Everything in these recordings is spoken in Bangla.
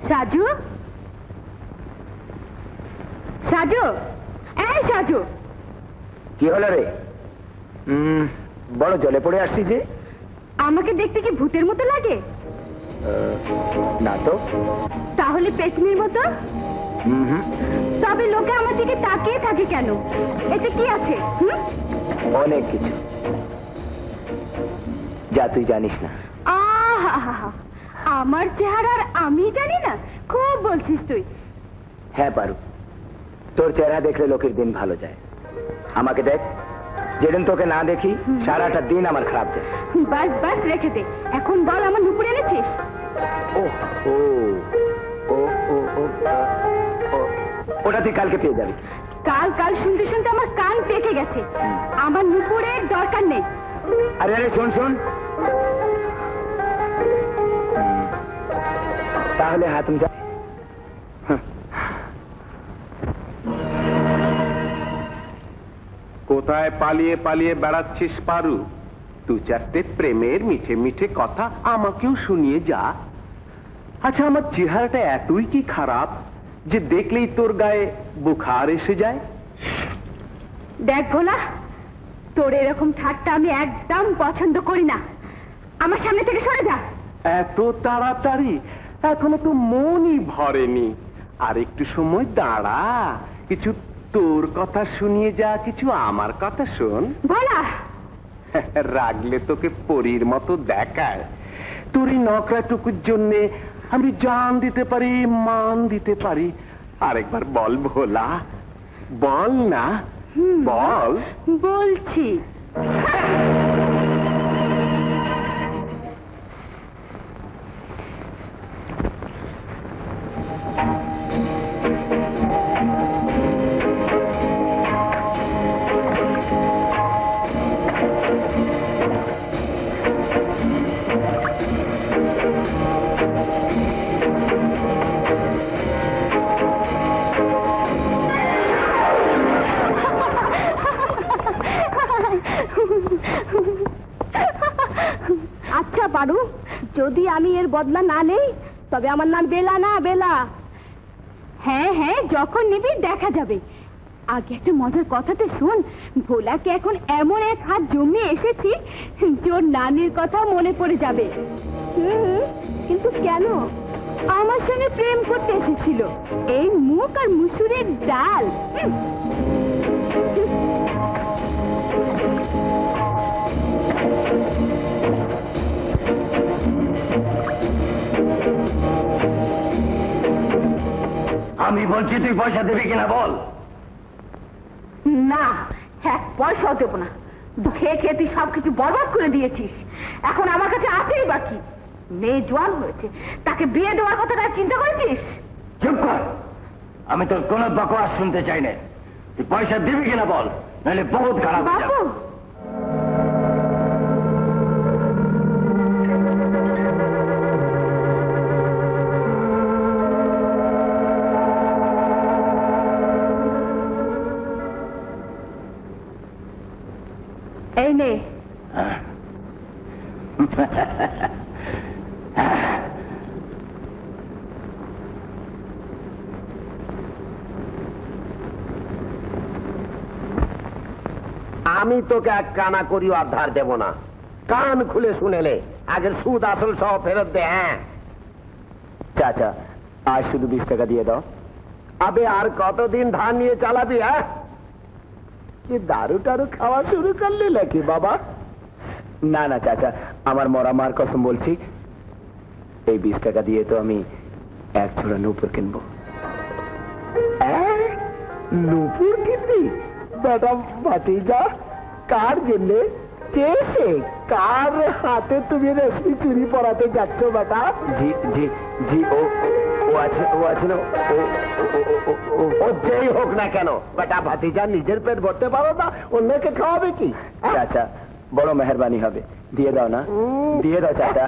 সাজু, সাজু, এই সাজু, কি হলো রে? বড় জলে পড়ে আসছি যে। আমাকে দেখতে কি ভূতের মতো লাগে? না তো। তাহলে পেতনির মতো? তবে লোকে আমার দিকে তাকিয়ে থাকে কেন? এতে কি আছে? অনেক কিছু, যা তুই জানিস না। আমার চেহারার আমি জানি না? খুব বলছিস তুই। হ্যাঁ পারু, তোর চেহারা দেখলে লোকের দিন ভালো যায়। আমাকে দেখ, যেদিন তোকে না দেখি সারাটা দিন আমার খারাপ যায়। বাস বাস রেখে দে, এখন বল আমার নুপুর এনেছিস? ও ও ও ও ও ওটা তুই কালকে পেয়ে যাবি। কাল কাল শুনতে শুনতে আমার কান পেকে গেছে। আমার নুপুরের দরকার নেই। আরে আরে শোন শোন, তাহলে হ্যাঁ তুমি যা। কোথায় পালিয়ে পালিয়ে বেড়াচ্ছিস পারু? দু চারটে প্রেমের মিঠে মিঠে কথা আমাকেও শুনিয়ে যা। আচ্ছা, আমার চেহারাটা এতই কি খারাপ যে দেখলেই তোর গায়ে বুখার এসে যায়? দেখ ভোলা, তোর এরকম ঠাট্টা আমি একদম পছন্দ করি না। আমার সামনে থেকে সরে যা। এত তাড়াতাড়ি? এখনো তো মনই ভরেনি। আর একটু সময় দাঁড়া, কিছু তোর কথা শুনিয়ে যা, কিছু আমার কথা শোন। ভোলা, রাগলে তোকে পরীর মতো দেখায়। তোর এই নকরাটুকুর জন্যে আমি জান দিতে পারি, মান দিতে পারি। আরেকবার বল ভোলা, বল না, বল। বলছি। আচ্ছা পারু, যদি আমি এর বদলা না নেই তবে আমার নাম বেলা না, বেলা। হ্যাঁ হ্যাঁ, যখন নিবি দেখা যাবে। আগে একটা মজার কথা তো শোন। ভোলাকে এখন এমন এক হাত জমিয়ে এসেছি যে ওর নানির কথা মনে পড়ে যাবে। কিন্তু কেন? আমার সঙ্গে প্রেম করতে এসেছিল। এই মুখ আর মুসুরের ডাল। আমি বলছি তুই পয়সা দিবি কিনা বল। না, এক পয়সাও দেবো না। খেয়ে খেয়ে তুই সবকিছু বরবাদ করে দিয়েছিস। এখন আমার কাছে আছেই বাকি। মেয়ে জোয়ান হয়েছে, তাকে বিয়ে দেওয়ার কথাটা চিন্তা করেছিস? চুপ কর, আমি তোর কোন বকওয়াস শুনতে চাই না। তুই পয়সা দিবি কিনা বল, নাহলে বহুত খারাপ হয়ে যাবে। বাবু, এই নে। আমি তোকে এক কানা করিও আর ধার দেব না। কান খুলে শুনেলে আগের সুদ আসল সহ ফেরত দে। হ্যাঁ চাচা, আজ শুধু 20 টাকা দিয়ে দাও। আবে আর কতদিন ধার নিয়ে চালাবি? হ্যাঁ, কি দারু টারু খাওয়া শুরু করলি নাকি বাবা? না না চাচা, আমার মরা মার কসম বলছি, এই 20 টাকা দিয়ে তো আমি এক ছোড়া নূপুর কিনবো। নূপুর কিনবি? বেটা ভাতিজা, কার জন্যে? কে সে? কার হাতে তুমি রেশমি চুরি পরাতে যাচ্ছ বেটা? জি জি জি, ও আছে, ও আছে না, ও যেই হোক না কেন বেটা ভাতিজা, নিজের পেট ভরতে পারো না, অন্যকে খাওয়াবে কি? চাচা বড় মেহরবানি হবে, দিয়ে দাও না, দিয়ে দাও চাচা।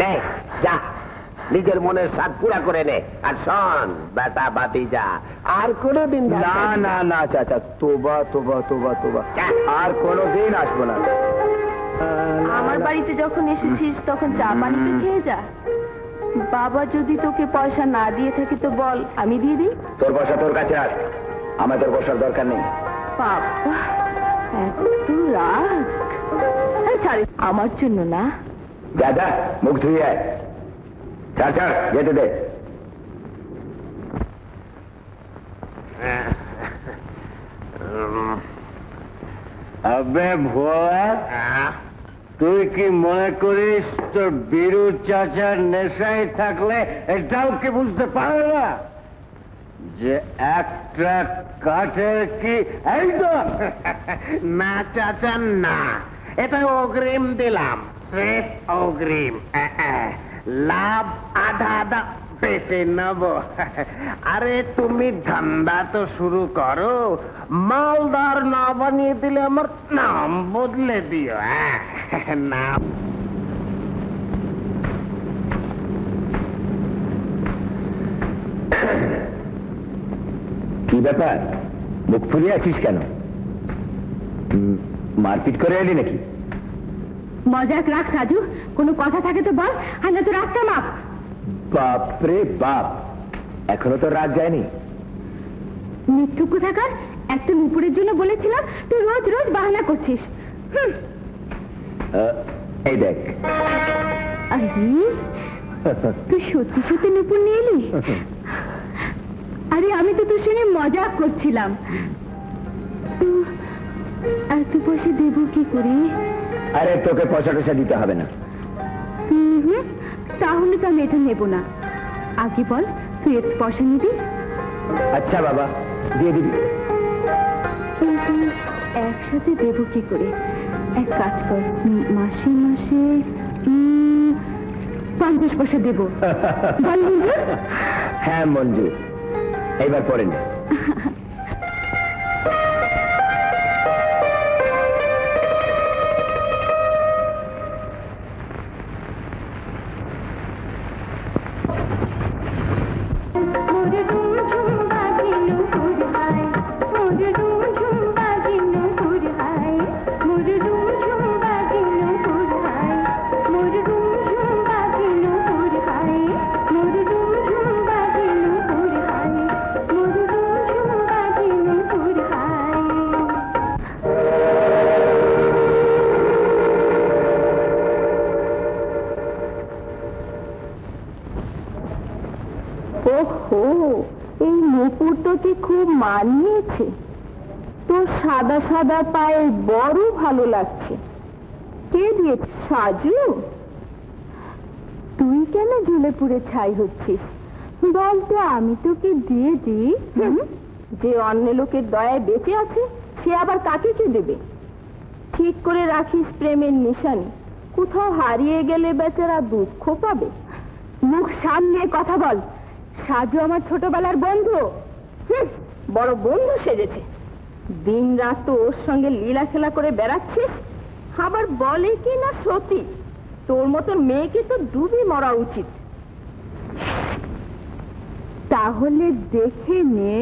নে যা, নিজের মনের স্বাদ পুরা করে নে। আর শোন বেটা বাতিজা, আর কোনোদিন না না না চাচা, তোবা তোবা তোবা তোবা, আর কোনোদিন আসবো না। আমার বাড়িতে যখন এসেছিস তখন চা পানি তো খেয়ে যা। বাবা যদি তোকে পয়সা না দিয়ে থাকে তো বল, আমি দিয়ে দিই। তোর পয়সা তোর কাছে রাখ, আমার তোর পয়সার দরকার নেই। বাবা এত রাগ। ছাড়, আমার জন্য না। যা যা, মুখ ধুয়ে আয়। ছাড় ছাড়, যেতে দে। আবে ভোলা, তুই কি মনে করিস তোর বীরু চাচার নেশায় থাকলে এটাও কি বুঝতে পারে না যে একটা কাঠের কি? এই তো না চাচা না, এটা অগ্রিম দিলাম, স্রেফ অগ্রিম। লাভ আধা আধা পেতে নেব। আরে তুমি ধান্দা তো শুরু করো, মালদার না বানিয়ে দিলে আমার নাম বদলে দিও। নাম কি ব্যাপার, মুখ ফুলিয়ে আছিস কেন? মারপিট করে এলি নাকি? মজাক রাখ রাজু, কোনো কথা থাকে তো বল, আর না তো রাগটা মাপ। বাপরে বাপ, এখনো তো রাত যায়নি। মিথ্যুক কোথাকার, একটা নুপুরের জন্য বলেছিলাম, তুই রোজ রোজ বাহানা করছিস। এই দেখ। আরে তুই সত্যি সত্যি নুপুর নিয়ে এলি? আরে আমি তো তোর সঙ্গে মজা করছিলাম। এত পয়সা দেবো কি করে? আরে তোকে পয়সা টয়সা দিতে হবে না। তাহলে তো আমি এটা নেব না। আগে বল, তুই একটু পয়সা নিবি? আচ্ছা বাবা, দিয়ে দিবি। কিন্তু একসাথে দেবো কি করে? এক কাজ কর, মাসে মাসে 50 পয়সা দেবো। বল মঞ্জুর? হ্যাঁ মঞ্জুর, এইবার পরে নে। এই নুপুর তোকে খুব মানিয়েছে, তোর সাদা সাদা পায়ে বড় ভালো লাগছে। কে দিয়েছে? সাজু? তুই কেন ঝুলে পুড়ে ছাই হচ্ছিস? বলতো আমি তোকে দিয়ে দিই। যে অন্য লোকের দয়ায় বেঁচে আছে সে আবার কাকে কি দেবে? ঠিক করে রাখিস প্রেমের নিশানি, কোথাও হারিয়ে গেলে বেচারা দুঃখ পাবে। মুখ সামনে কথা বল। সাজু আমার ছোটবেলার বন্ধু, বড় বন্ধু সেজেছে। দিন রাত তো ওর সঙ্গে লীলা খেলা করে বেড়াচ্ছিস, আবার বলে কি না সতী। তোর মতো মেয়েকে তো ডুবে মরা উচিত। তাহলে দেখে নে।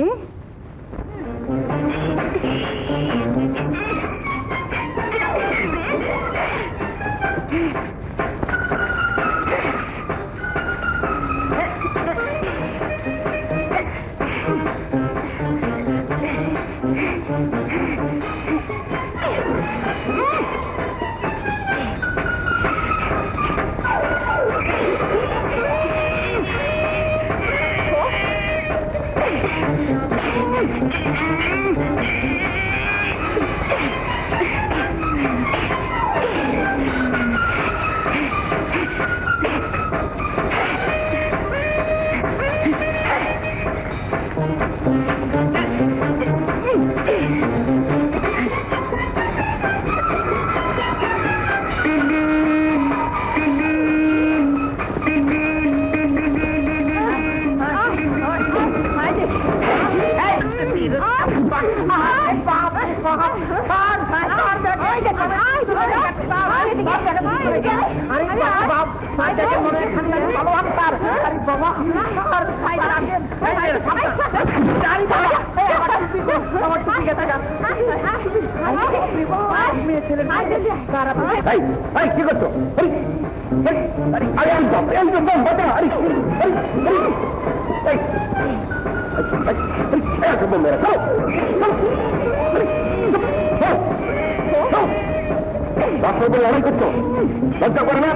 কি করছো? লড়াই করছো, লজ্জা করে না?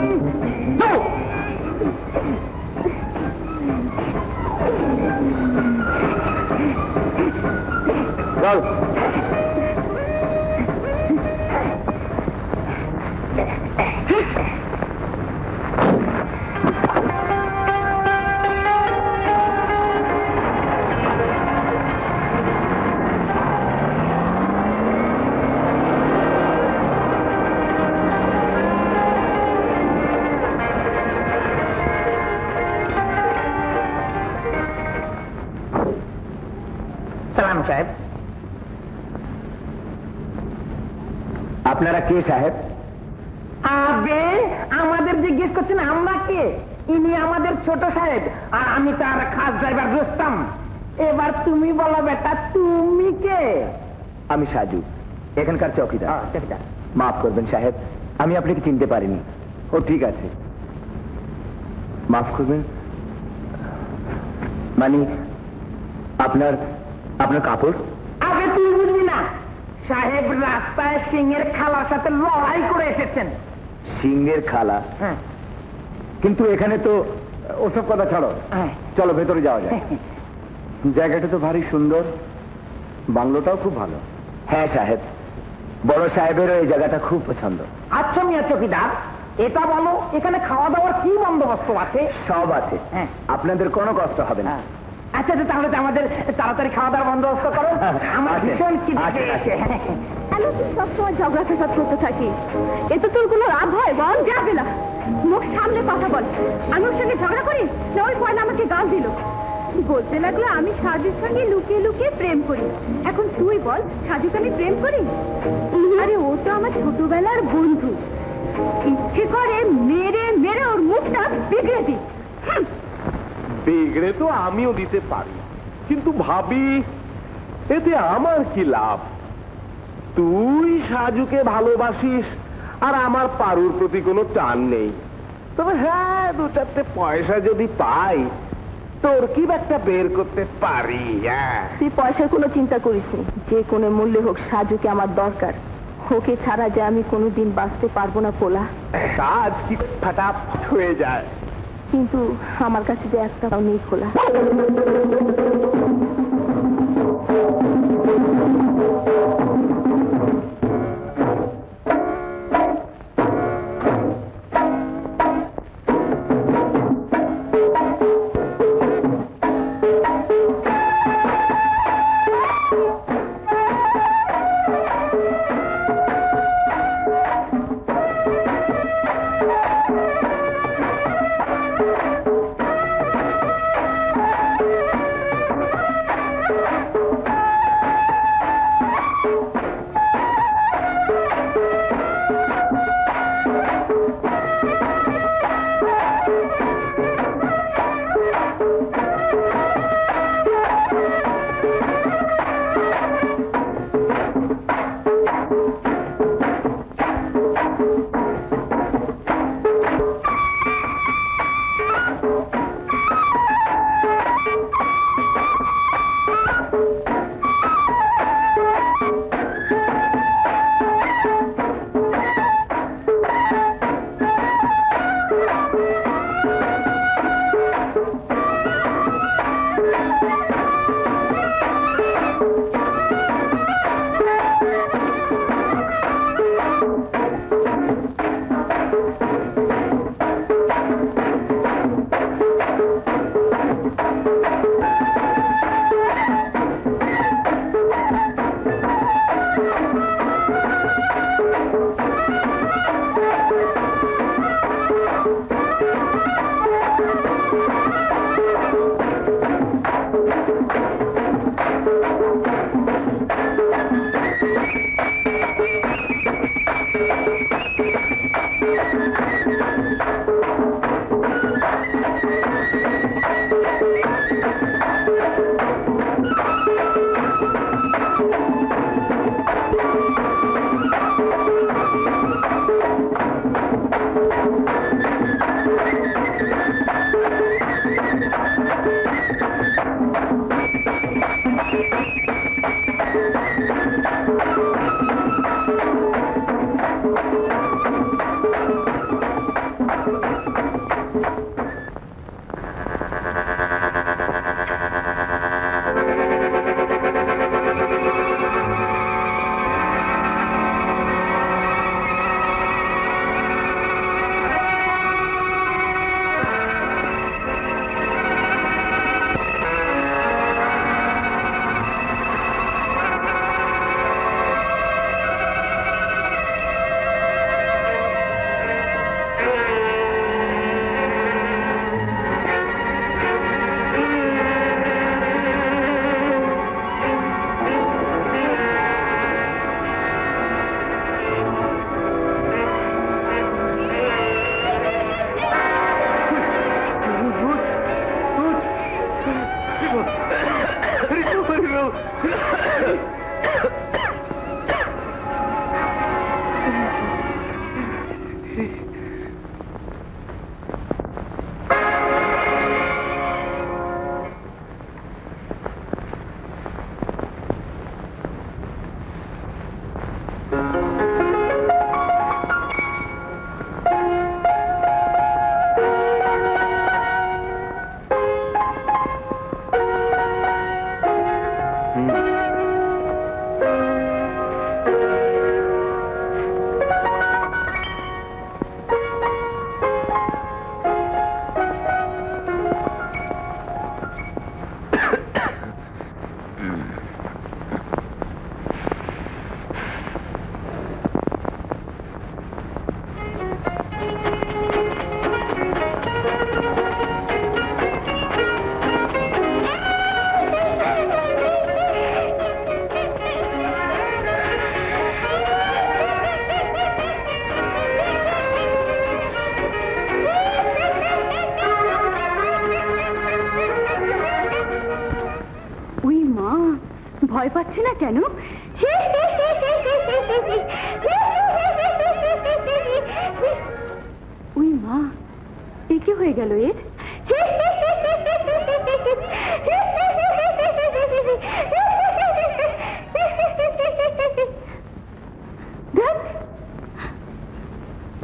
চল সাহেব। আপনারা কে সাহেব? আবে আমাদের জিজ্ঞেস করছেন আমরা কে? ইনি আমাদের ছোট সাহেব আর আমি তার খাস ড্রাইভার রুস্তম। এবার তুমি বলো বেটা, তুমি কে? আমি সাজু, এখানকার চৌকিদার। মাফ করবেন সাহেব, আমি আপনাকে চিনতে পারিনি। ও ঠিক আছে, মাফ করবেন। মানে আপনার আপনার কাপড়? আগে তুই বুঝবি না, সাহেব রাস্তায় সিংহের খালার সাথে লড়াই করে এসেছেন। সিংহের খালা? হ্যাঁ। কিন্তু এখানে তো ওসব কথা ছাড়ো, চলো ভেতরে যাওয়া যায়। জায়গাটা তো ভারী সুন্দর, বাংলোটাও খুব ভালো। হ্যাঁ সাহেব, বড় সাহেবেরও এই জায়গাটা খুব পছন্দ। আচ্ছা মিয়া চৌকিদার, এটা বলো এখানে খাওয়া দাওয়ার কি বন্দোবস্ত আছে? সব আছে, হ্যাঁ। আপনাদের কোনো কষ্ট হবে না। আচ্ছা তাহলে তো আমাদের তাড়াতাড়ি খাওয়া দাওয়ার বন্দোবস্ত করো, আমার ভীষণ কি কেন তুই সবসময় ঝগড়া ফেসাদ করতে থাকিস? এতে তোর কোনো লাভ হয় বল? যা বেলা, মুখ সামনে কথা বল। আমি ওর সঙ্গে ঝগড়া করি না? ওই পয়লা আমাকে গাল দিল, বলতে লাগলো আমি সাজুর সঙ্গে লুকিয়ে লুকিয়ে প্রেম করি। এখন তুই বল, সাজুকে আমি প্রেম করি? আরে ও তো আমার ছোটবেলার বন্ধু, ইচ্ছে করে মেরে মেরে ওর মুখটা বিগড়ে দিই। বিগড়ে তো আমিও দিতে পারি, কিন্তু ভাবি এতে আমার কি লাভ? তুই সাজুকে ভালোবাসিস আর আমার পারুর প্রতি কোনো টান নেই। তবে হ্যাঁ, দু চারটে পয়সা যদি পাই তোর কি একটা বের করতে পারি। তুই পয়সার কোনো চিন্তা করিস নি, যে কোনো মূল্যে হোক সাজুকে আমার দরকার। ওকে ছাড়া যে আমি কোনোদিন বাঁচতে পারবো না পোলা। কাজ কি ফাটাফাট হয়ে যায়, কিন্তু আমার কাছে যে একটাও নেই খোলা। ভয় পাচ্ছে না কেন? ওই মা, এ কি হয়ে গেল এর?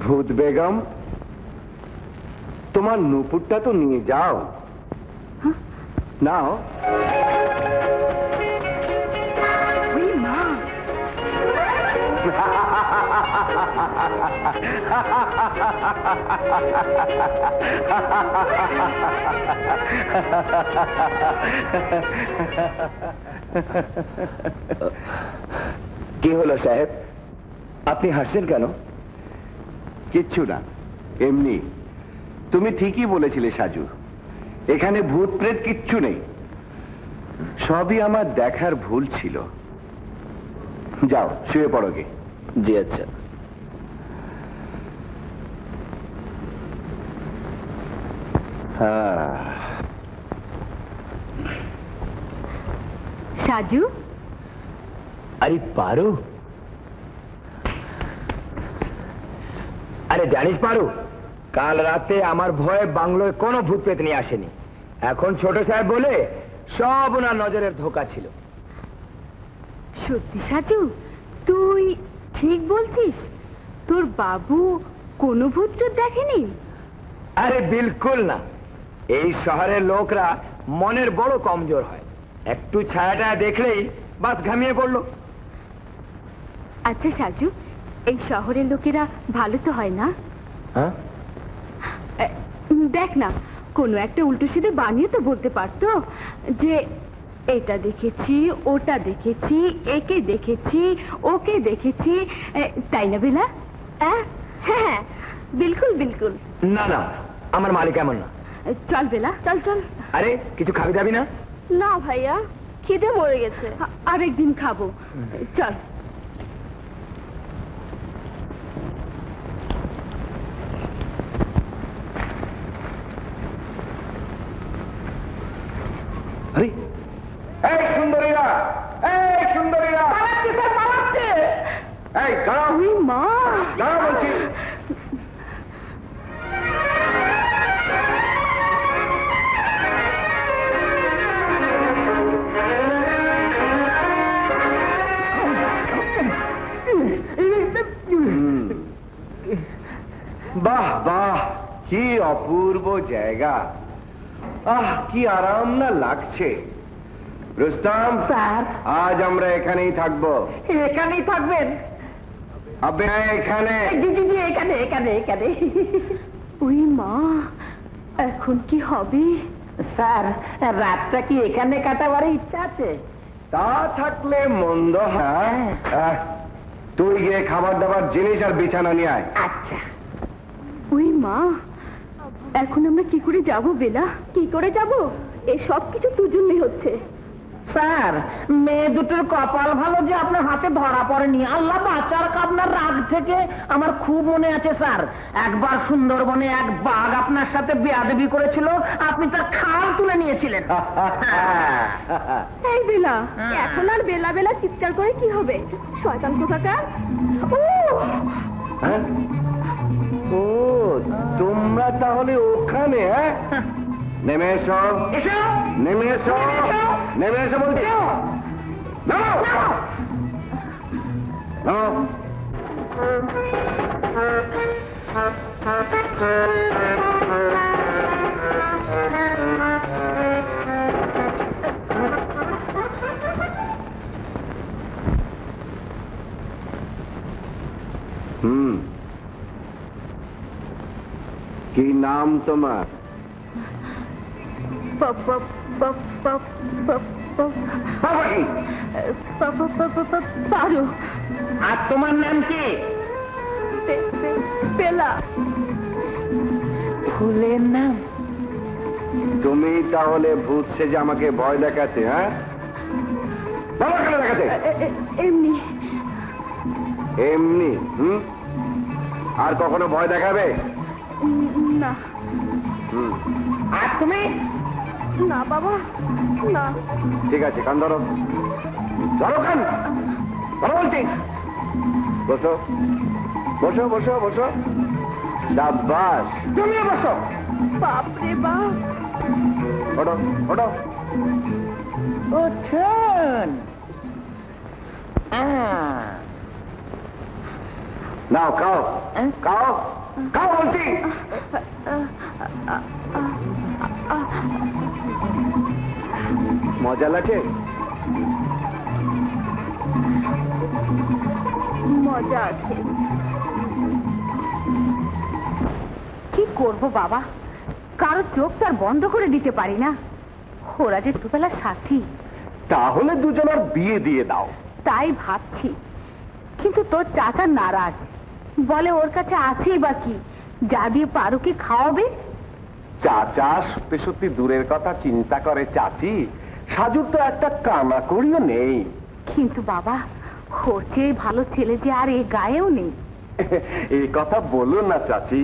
ভূত বেগম, তোমার নুপুরটা তো নিয়ে যাও। নাও। কি হলো সাহেব, আপনি হাসছেন কেন? কিচ্ছু না, এমনি। তুমি ঠিকই বলেছিলে সাজু, এখানে ভূত প্রেত কিচ্ছু নেই, সবই আমার দেখার ভুল ছিল। যাও শুয়ে পড়ো গে। জি আচ্ছা। সাজু, আরে পারো, আরে জানিস পারো, কাল রাতে আমার ভয়ে বাংলোয় কোনো ভূত প্রেত নিয়ে আসেনি। এখন ছোট সাহেব বলে সব ওনার নজরের ধোঁকা ছিল। সত্যি সাজু, তুই ঠিক বলছিস? তোর বাবু কোনো ভূত টুত দেখেনি? আরে বিলকুল না, এই শহরের লোকরা মনের বড় কমজোর হয়, একটু ছায়াটা দেখলেই বাস ঘামিয়ে পড়লো। আচ্ছা সাজু, এই শহরের লোকেরা ভালো তো হয় না? হ্যাঁ, দেখ না, কোনো একটা উল্টো সিধে বানিয়ে তো বলতে পারতো যে এটা দেখেছি, ওটা দেখেছি, একে দেখেছি, ওকে দেখেছি, তাই না বেলা? হ্যাঁ হ্যাঁ, বিলকুল বিলকুল। না না, আমার মালিক এমন না। চল বেলা, চল চল। আরে কিছু খাবি দাবি না? না ভাইয়া, খিদে মরে গেছে, আরেকদিন খাবো। চল। আরে এই সুন্দরীরা, এই সুন্দরীরা, পালাচ্ছে স্যার, পালাচ্ছে। এই দাঁড়াও, ওই মা, দাঁড়াও বলছি। বাহ বাহ, কি অপূর্ব জায়গা, আহ কি আরাম না লাগছে। রুস্তম স্যার, আজ আমরা এখানেই থাকবো। এখানেই থাকবেন? আবে এখানে। জি জি জি, এখানে এখানে এখানে। ওই মা, এখন কি হবে? স্যার, রাতটা কি এখানে কাটাবার ইচ্ছা আছে? তা থাকলে মন্দ হয়। তুই গিয়ে খাবার দাবার জিনিস আর বিছানা নিয়ে আয়। আচ্ছা। ওই মা, এখন আমরা কি করে যাব বেলা? কি করে যাব? এই সব কিছু তোর জন্যই হচ্ছে। স্যার, মেয়ে দুটোর কপাল ভালো যে আপনার হাতে ধরা পড়েনি। আল্লাহ বাঁচার, আপনার রাগ থেকে আমার খুব মনে আছে স্যার। একবার সুন্দরবনে এক বাঘ আপনার সাথে বেয়াদবি করেছিল, আপনি তার খাল তুলে নিয়েছিলেন। এই বেলা, এখন আর বেলা বেলা চিৎকার করে কি হবে? শয়তান কোথাকার। হ্যাঁ? ও, তোমরা তাহলে ওখানে? হ্যাঁ, নেমে এসো, নেমে এসো, নেমে এসো বলছি। কি নাম তোমার? পারো। আর তোমার নাম কি? বেলা। ফুলের নাম? তুমি তাহলে ভূত সেজে আমাকে ভয় দেখাতে? হ্যাঁ, বাবা কেন দেখাতে? এমনি। এমনি? আর কখনো ভয় দেখাবে না। আর তুমি? না বাবা, না। ঠিক আছে, কান ধরো, ধরো কান, ধরো বলছি। বসো, বসো, বসো, বসো। শাবাশ, তুমিও বসো। বাপরে বাপ। ওঠো, ওঠো। উঠুন। নাও খাও, খাও, খাও বলছি। মজা লাগে? মজা আছে। কি করব বাবা, কারো চোখ তার বন্ধ করে দিতে পারি না। ওরা যে ছোটবেলার সাথী। তাহলে দুজনের বিয়ে দিয়ে দাও। তাই ভাবছি, কিন্তু তোর চাচা নারাজ, বলে ওর কাছে আছেই বা কি, যা দিয়ে পারুকে খাওয়াবে। চাচা সত্যি সত্যি দূরের কথা চিন্তা করে চাচি, সাজুর তো একটা কানাকড়িও নেই। কিন্তু বাবা, ওর চেয়ে ভালো ছেলে যে আর এ গায়েও নেই। এই কথা বলো না চাচি,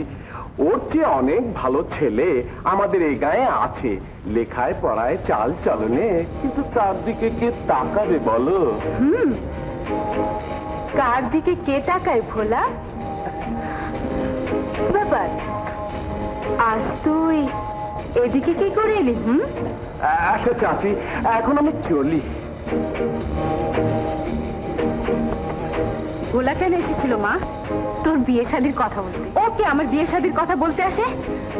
ওর চেয়ে অনেক ভালো ছেলে আমাদের এই গায়ে আছে, লেখায় পড়ায় চাল চলনে, কিন্তু তার দিকে কে তাকাবে বলো? কার দিকে কে তাকায় ভোলা? ব্যাপার, আজ তুই এদিকে কি করে এলি? আচ্ছা চাচি, এখন আমি চলি। ভোলা কেন এসেছিল মা? তোর বিয়ে শাদীর কথা বলতে। ওকে আমার বিয়ে শাদীর কথা বলতে আসে?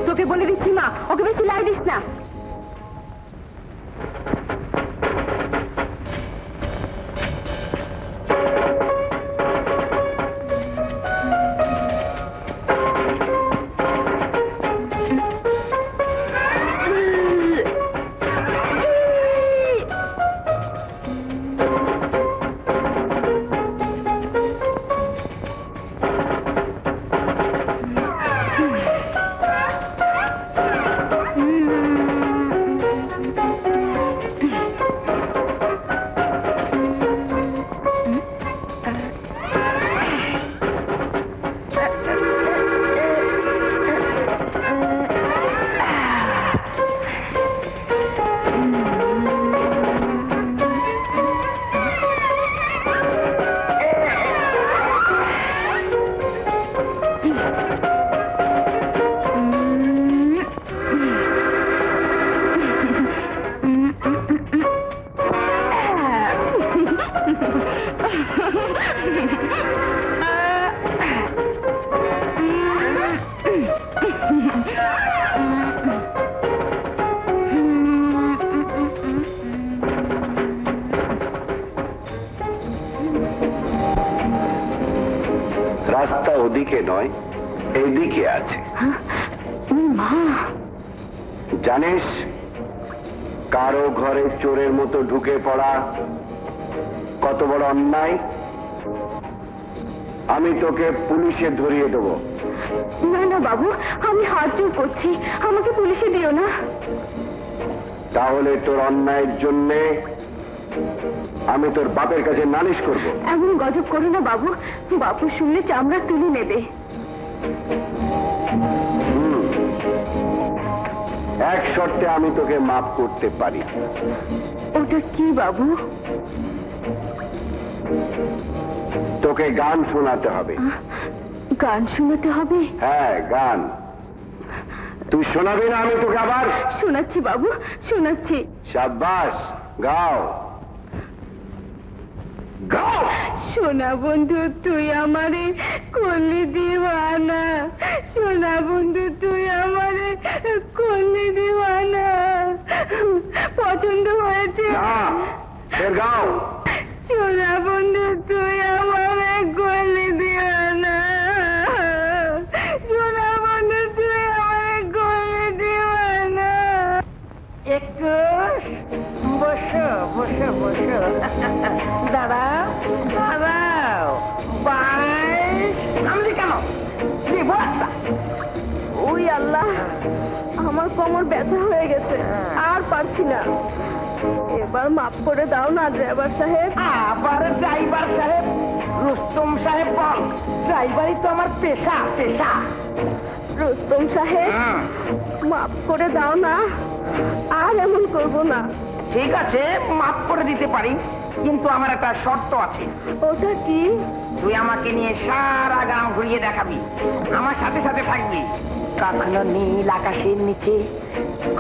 তোকে বলে দিচ্ছি মা, ওকে বেশি লাই দিস না। রাস্তা ওদিকে নয়, এদিকে আছে। জানিস কারো ঘরে চোরের মতো ঢুকে পড়া কত বড় অন্যায়? আমি তোকে পুলিশে ধরিয়ে দেবো। না না বাবু, আমি হাত জোর করছি, আমাকে পুলিশে দিও না। তাহলে তোর অন্যায়ের জন্যে আমি তোর বাপের কাছে নালিশ করব। এমন গজব করো না বাবু, বাপু শুনলে চামড়া তুলে নেবে। এক শর্তে আমি তোকে মাফ করতে পারি। ওটা কি বাবু? তোকে গান শোনাতে হবে। গান শোনাতে হবে? হ্যাঁ, গান। তুই শোনাবি না? আমি তোকে আবার শোনাচ্ছি বাবু, শোনাচ্ছি। শাবাশ, গাও গাও। সোনা বন্ধু তুই আমারে করলি দিওয়ানা, সোনা বন্ধু তুই আমারে করলি দিওয়ানা। পছন্দ হয়েছে? না, ফের গাও। সোনা বন্ধু তুই আমারে করলি দিওয়ানা, সোনা বন্ধু তুই আমারে করলি দিওয়ানা। একটু বসো বসো বসো, দাঁড়াও দাঁড়াও। 22 আমি কেন দিব একটা। ওই আল্লাহ, আমার কোমর ব্যথা হয়ে গেছে, আর পারছি না। এবার মাফ করে দাও না ড্রাইভার সাহেব। আবার ড্রাইভার সাহেব? রুস্তম সাহেব বল, ড্রাইভারই তো আমার পেশা। পেশা রুস্তম সাহেব, মাফ করে দাও না, আর এমন করবো না। ঠিক আছে, মাফ করে দিতে পারি, কিন্তু আমার একটা শর্ত আছে। ওটা কি? তুই আমাকে নিয়ে সারা গ্রাম ঘুরিয়ে দেখাবি, আমার সাথে সাথে থাকবি। কখনো নীল আকাশের নিচে,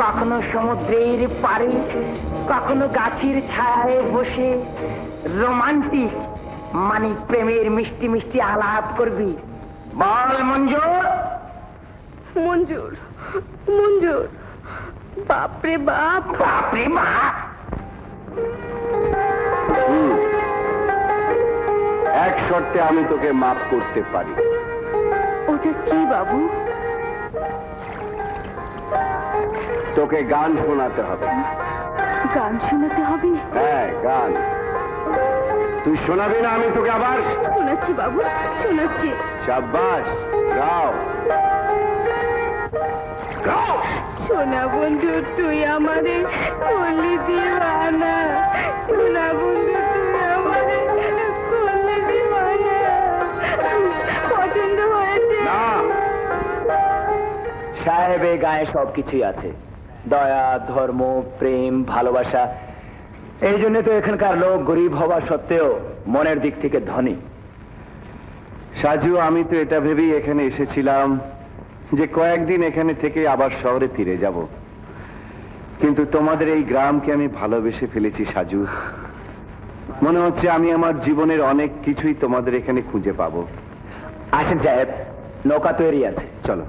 কখনো সমুদ্রের পাড়ে, কখনো গাছের ছায়ায় বসে রোমান্টিক মানে প্রেমের মিষ্টি মিষ্টি আলাপ করবি। বল মঞ্জুর? মঞ্জুর, মঞ্জুর। বাপরে বাপ, বাপরে বাপ। এক শর্তে আমি তোকে মাফ করতে পারি। ওটা কি বাবু? তোকে গান শোনাতে হবে। গান শোনাতে হবে? হ্যাঁ, গান। তুই শোনাবি না? আমি তোকে আবার শোনাচ্ছি বাবু, শোনাচ্ছি। শাবাশ, গাও গাও। সোনা বন্ধু তুই আমারে করলি দিওয়ানা, সোনা বন্ধু তুই আমারে করলি দিওয়ানা। পছন্দ হয়েছে? না, সাহেবে গায়ে সবকিছুই আছে, দয়া, ধর্ম, প্রেম, ভালোবাসা। এই জন্য তো এখানকার লোক গরিব হওয়া সত্ত্বেও মনের দিক থেকে ধনী। সাজু, আমি তো এটা ভেবেই এখানে এসেছিলাম যে কয়েকদিন এখানে থেকে আবার শহরে ফিরে যাব, কিন্তু তোমাদের এই গ্রামকে আমি ভালোবেসে ফেলেছি সাজু। মনে হচ্ছে আমি আমার জীবনের অনেক কিছুই তোমাদের এখানে খুঁজে পাবো। আসেন সাহেব, নৌকা তৈরি আছে, চলো।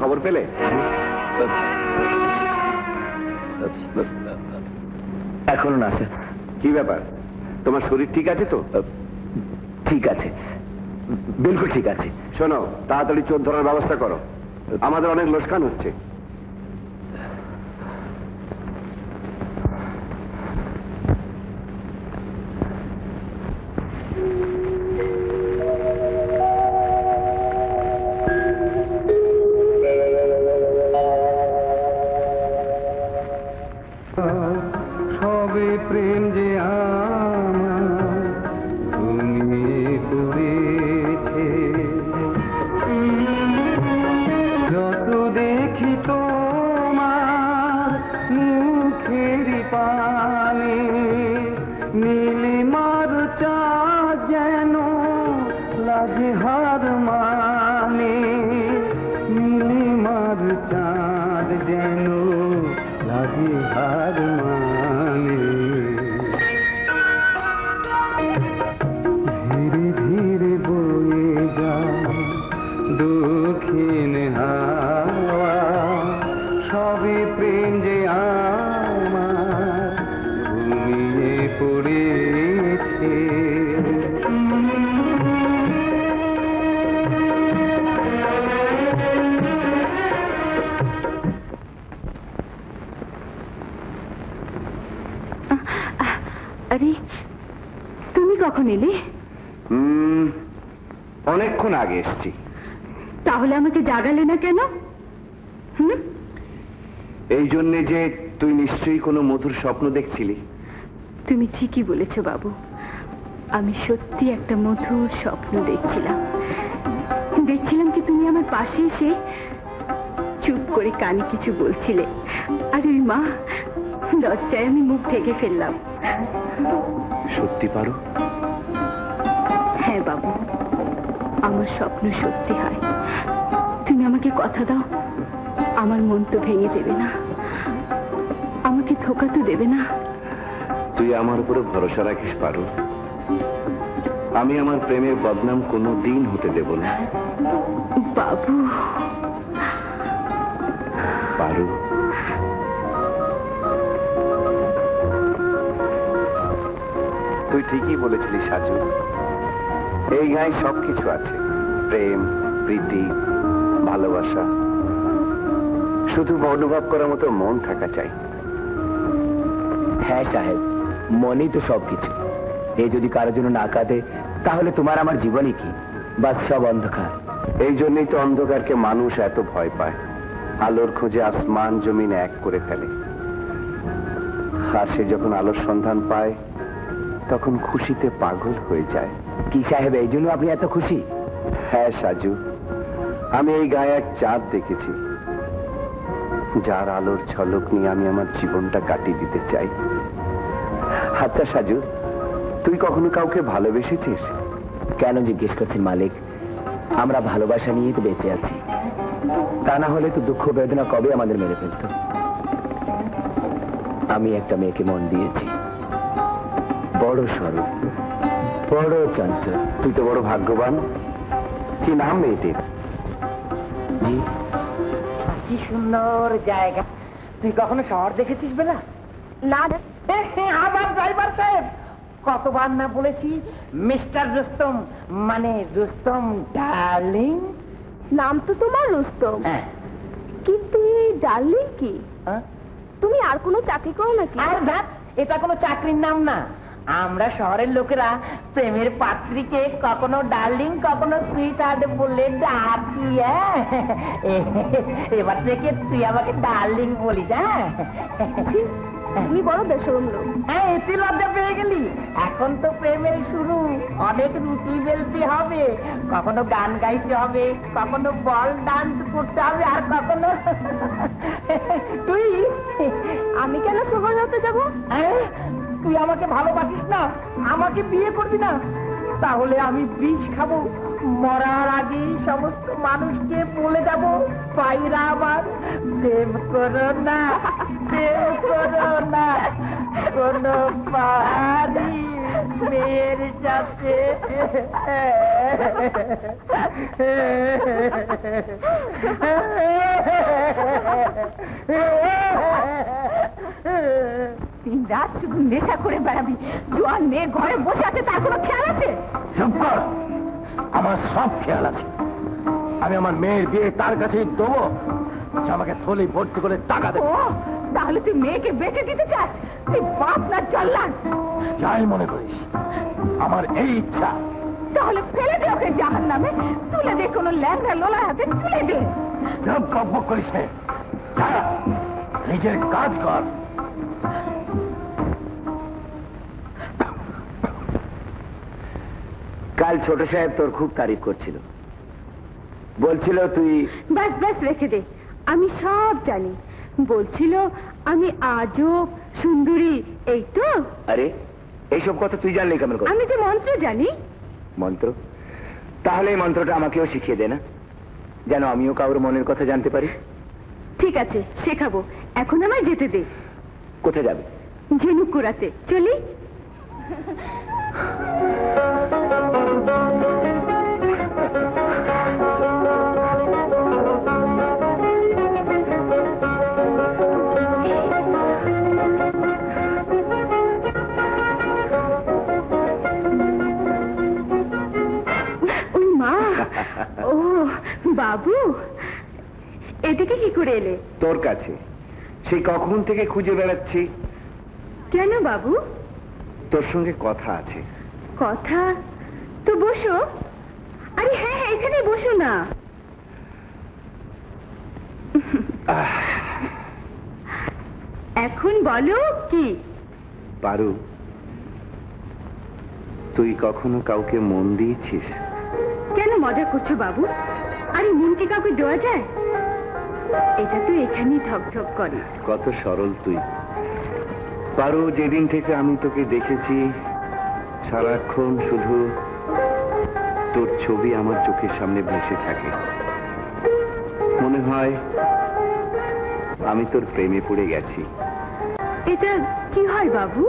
খবর পেলে? এখনো না স্যার। কি ব্যাপার, তোমার শরীর ঠিক আছে তো? ঠিক আছে, বিলকুল ঠিক আছে। শোনো, তাড়াতাড়ি চোর ধরার ব্যবস্থা করো, আমাদের অনেক লোকসান হচ্ছে। সবে প্রেম যে আমার ঘুমিয়ে পড়েছে, যত দেখি তোমার মুখের পানে, নীলিমার চাঁদ যেন লাজে হার মানে, নীলিমার চাঁদ যেন লাজে হার মানে। ধীরে ধীরে বয়ে যায় দক্ষিণ হাওয়া, সবে প্রেম যে আমার ঘুমিয়ে পড়েছে। আরে তুমি কখন এলে? অনেকক্ষণ আগে এসছি। তাহলে আমাকে জাগালে না কেন? এই জন্যে যে তুই নিশ্চয়ই কোনো মধুর স্বপ্ন দেখছিলি। তুমি ঠিকই বলেছো বাবু, আমি সত্যি একটা মধুর স্বপ্ন দেখছিলাম। দেখছিলাম কি তুমি আমার পাশে এসে চুপ করে কানে কিছু বলছিলে, আর ওই মা লজ্জায় আমি মুখ ঢেকে ফেললাম। সত্যি পারো? হ্যাঁ বাবু, আমার স্বপ্ন সত্যি হয়। তুমি আমাকে কথা দাও, আমার মন তো ভেঙে দেবে না, আমাকে ধোকা তো দেবে না। তুই আমার উপরে ভরসা রাখিস পারো, আমি আমার প্রেমের বদনাম কোনো দিন হতে দেব না। বাবু পারো? তুই ঠিকই বলেছিলি সাজু, এই গায়ে সবকিছু আছে, প্রেম, প্রীতি, ভালোবাসা, শুধু অনুভব করার মতো মন থাকা চাই। হ্যাঁ সাহেব, মনই তো সবকিছু। এ যদি কারোর জন্য না কাঁদে তাহলে তোমার আমার জীবনই কি? বাস সব অন্ধকার। এই জন্যই তো অন্ধকারকে মানুষ এত ভয় পায়, আলোর খোঁজে আসমান জমিন এক করে ফেলে। আর সে যখন আলোর সন্ধান পায় তখন খুশিতে পাগল হয়ে যায়। কি সাহেব, এই জন্য আপনি এত খুশি? হ্যাঁ সাজু, আমি এই গায়ে এক চাঁদ দেখেছি, যার আলোর ঝলক নিয়ে আমি আমার জীবনটা কাটিয়ে দিতে চাই। আচ্ছা সাজু, তুই কখনো কাউকে ভালোবেসেছিস? কেন জিজ্ঞেস করছেন মালিক? আমরা ভালোবাসা নিয়ে তো বেঁচে আছি, তা না হলে তো দুঃখ বেদনা কবে আমাদের মেরে ফেলত। আমি একটা মেয়েকে মন দিয়েছি, বড় সরল, বড় চঞ্চল। তুই তো বড় ভাগ্যবান। কি নাম মেয়েটির? জি, কি সুন্দর জায়গা। তুই কখনো শহর দেখেছিস বেলা? না আবার ড্রাইভার সাহেব, কতবার না বলেছি মিস্টার রুস্তম, মানে রুস্তম ডার্লিং। নাম তো তোমার রুস্তম, হ্যাঁ। কিন্তু এই ডার্লিং কি? তুমি আর কোনো চাকরি করো নাকি? আর ধ্যাৎ, এটা কোনো চাকরির নাম না। আমরা শহরের লোকেরা প্রেমের পাত্রীকে কখনো ডার্লিং কখনো সুইট হার্ট বলে ডাকি। এবার থেকে তুই আমাকে ডার্লিং বলিস। হ্যাঁ, তুমি বড় বেশরম লোক। হ্যাঁ, এতে লজ্জা পেয়ে গেলি? এখন তো প্রেমের শুরু, অনেক রুটি বেলতে হবে, কখনো গান গাইতে হবে, কখনো বল ডান্স করতে হবে, আর কখনো তুই। আমি কেন শহর হতে যাবো? তুই আমাকে ভালোবাসিস না, আমাকে বিয়ে করবি না, তাহলে আমি বিষ খাবো। মরার আগে সমস্ত মানুষকে বলে যাব, পাইরা আবার প্রেম করো না, প্রেম করো না, কোনো পারি মেয়ের সাথে রাত শুধু নেশা করে বেড়াবি, জোয়ান মেয়ে ঘরে বসে আছে, তার কোনো খেয়াল আছে? চুপ কর, আমার সব খেয়াল আছে। আমি আমার মেয়ের বিয়ে তার কাছেই দেবো, আমাকে থলি ভর্তি করে টাকা দেবো। তাহলে তুই মেয়েকে বেঁচে দিতে চাস? তুই বাপ না জল্লাদ? যাই মনে করিস, আমার এই ইচ্ছা। তাহলে ফেলে দে ওকে জাহান্নামে, তুলে দে কোনো ল্যাংড়া লোলার হাতে, তুলে দে। সব কব্বক করিস নে, যা, নিজের কাজ কর। কাল ছোট সাহেব তোর খুব তারিফ করছিল, বলছিল তুই। ব্যাস ব্যাস রেখে দে, আমি সব জানি। বলছিল আমি আজব সুন্দরী, এই তো। আরে এইসব কথা তুই জানলি কেমন করে? আমি যে মন্ত্র জানি। মন্ত্র? তাহলে এই মন্ত্রটা আমাকেও শিখিয়ে দে না, যেন আমিও কারোর মনের কথা জানতে পারি। ঠিক আছে, শেখাবো। এখন আমায় যেতে দে। কোথায় যাবে? ঝিনুক কুড়াতে চলি। ও বাবু, এদিকে কি করে এলে? তোর কাছে সেই কখন থেকে খুঁজে বেড়াচ্ছি। কেন বাবু? তোর সঙ্গে কথা আছে। কথা? তো বসো। আরে হ্যাঁ হ্যাঁ, এখানে বসো না। এখন বলো কি? পারু, তুই কখনো কাউকে মন দিয়েছিস? কেন মজা করছো বাবু? আরে মন কি কাউকে দেওয়া যায়? এটা তো এখানেই ধকধক করে। কত সরল তুই পারু। যেদিন থেকে আমি তোকে দেখেছি, সারাক্ষণ শুধু তোর ছবি আমার চোখের সামনে ভেসে থাকে। মনে হয় আমি তোর প্রেমে পড়ে গেছি। এটা কি হয় বাবু?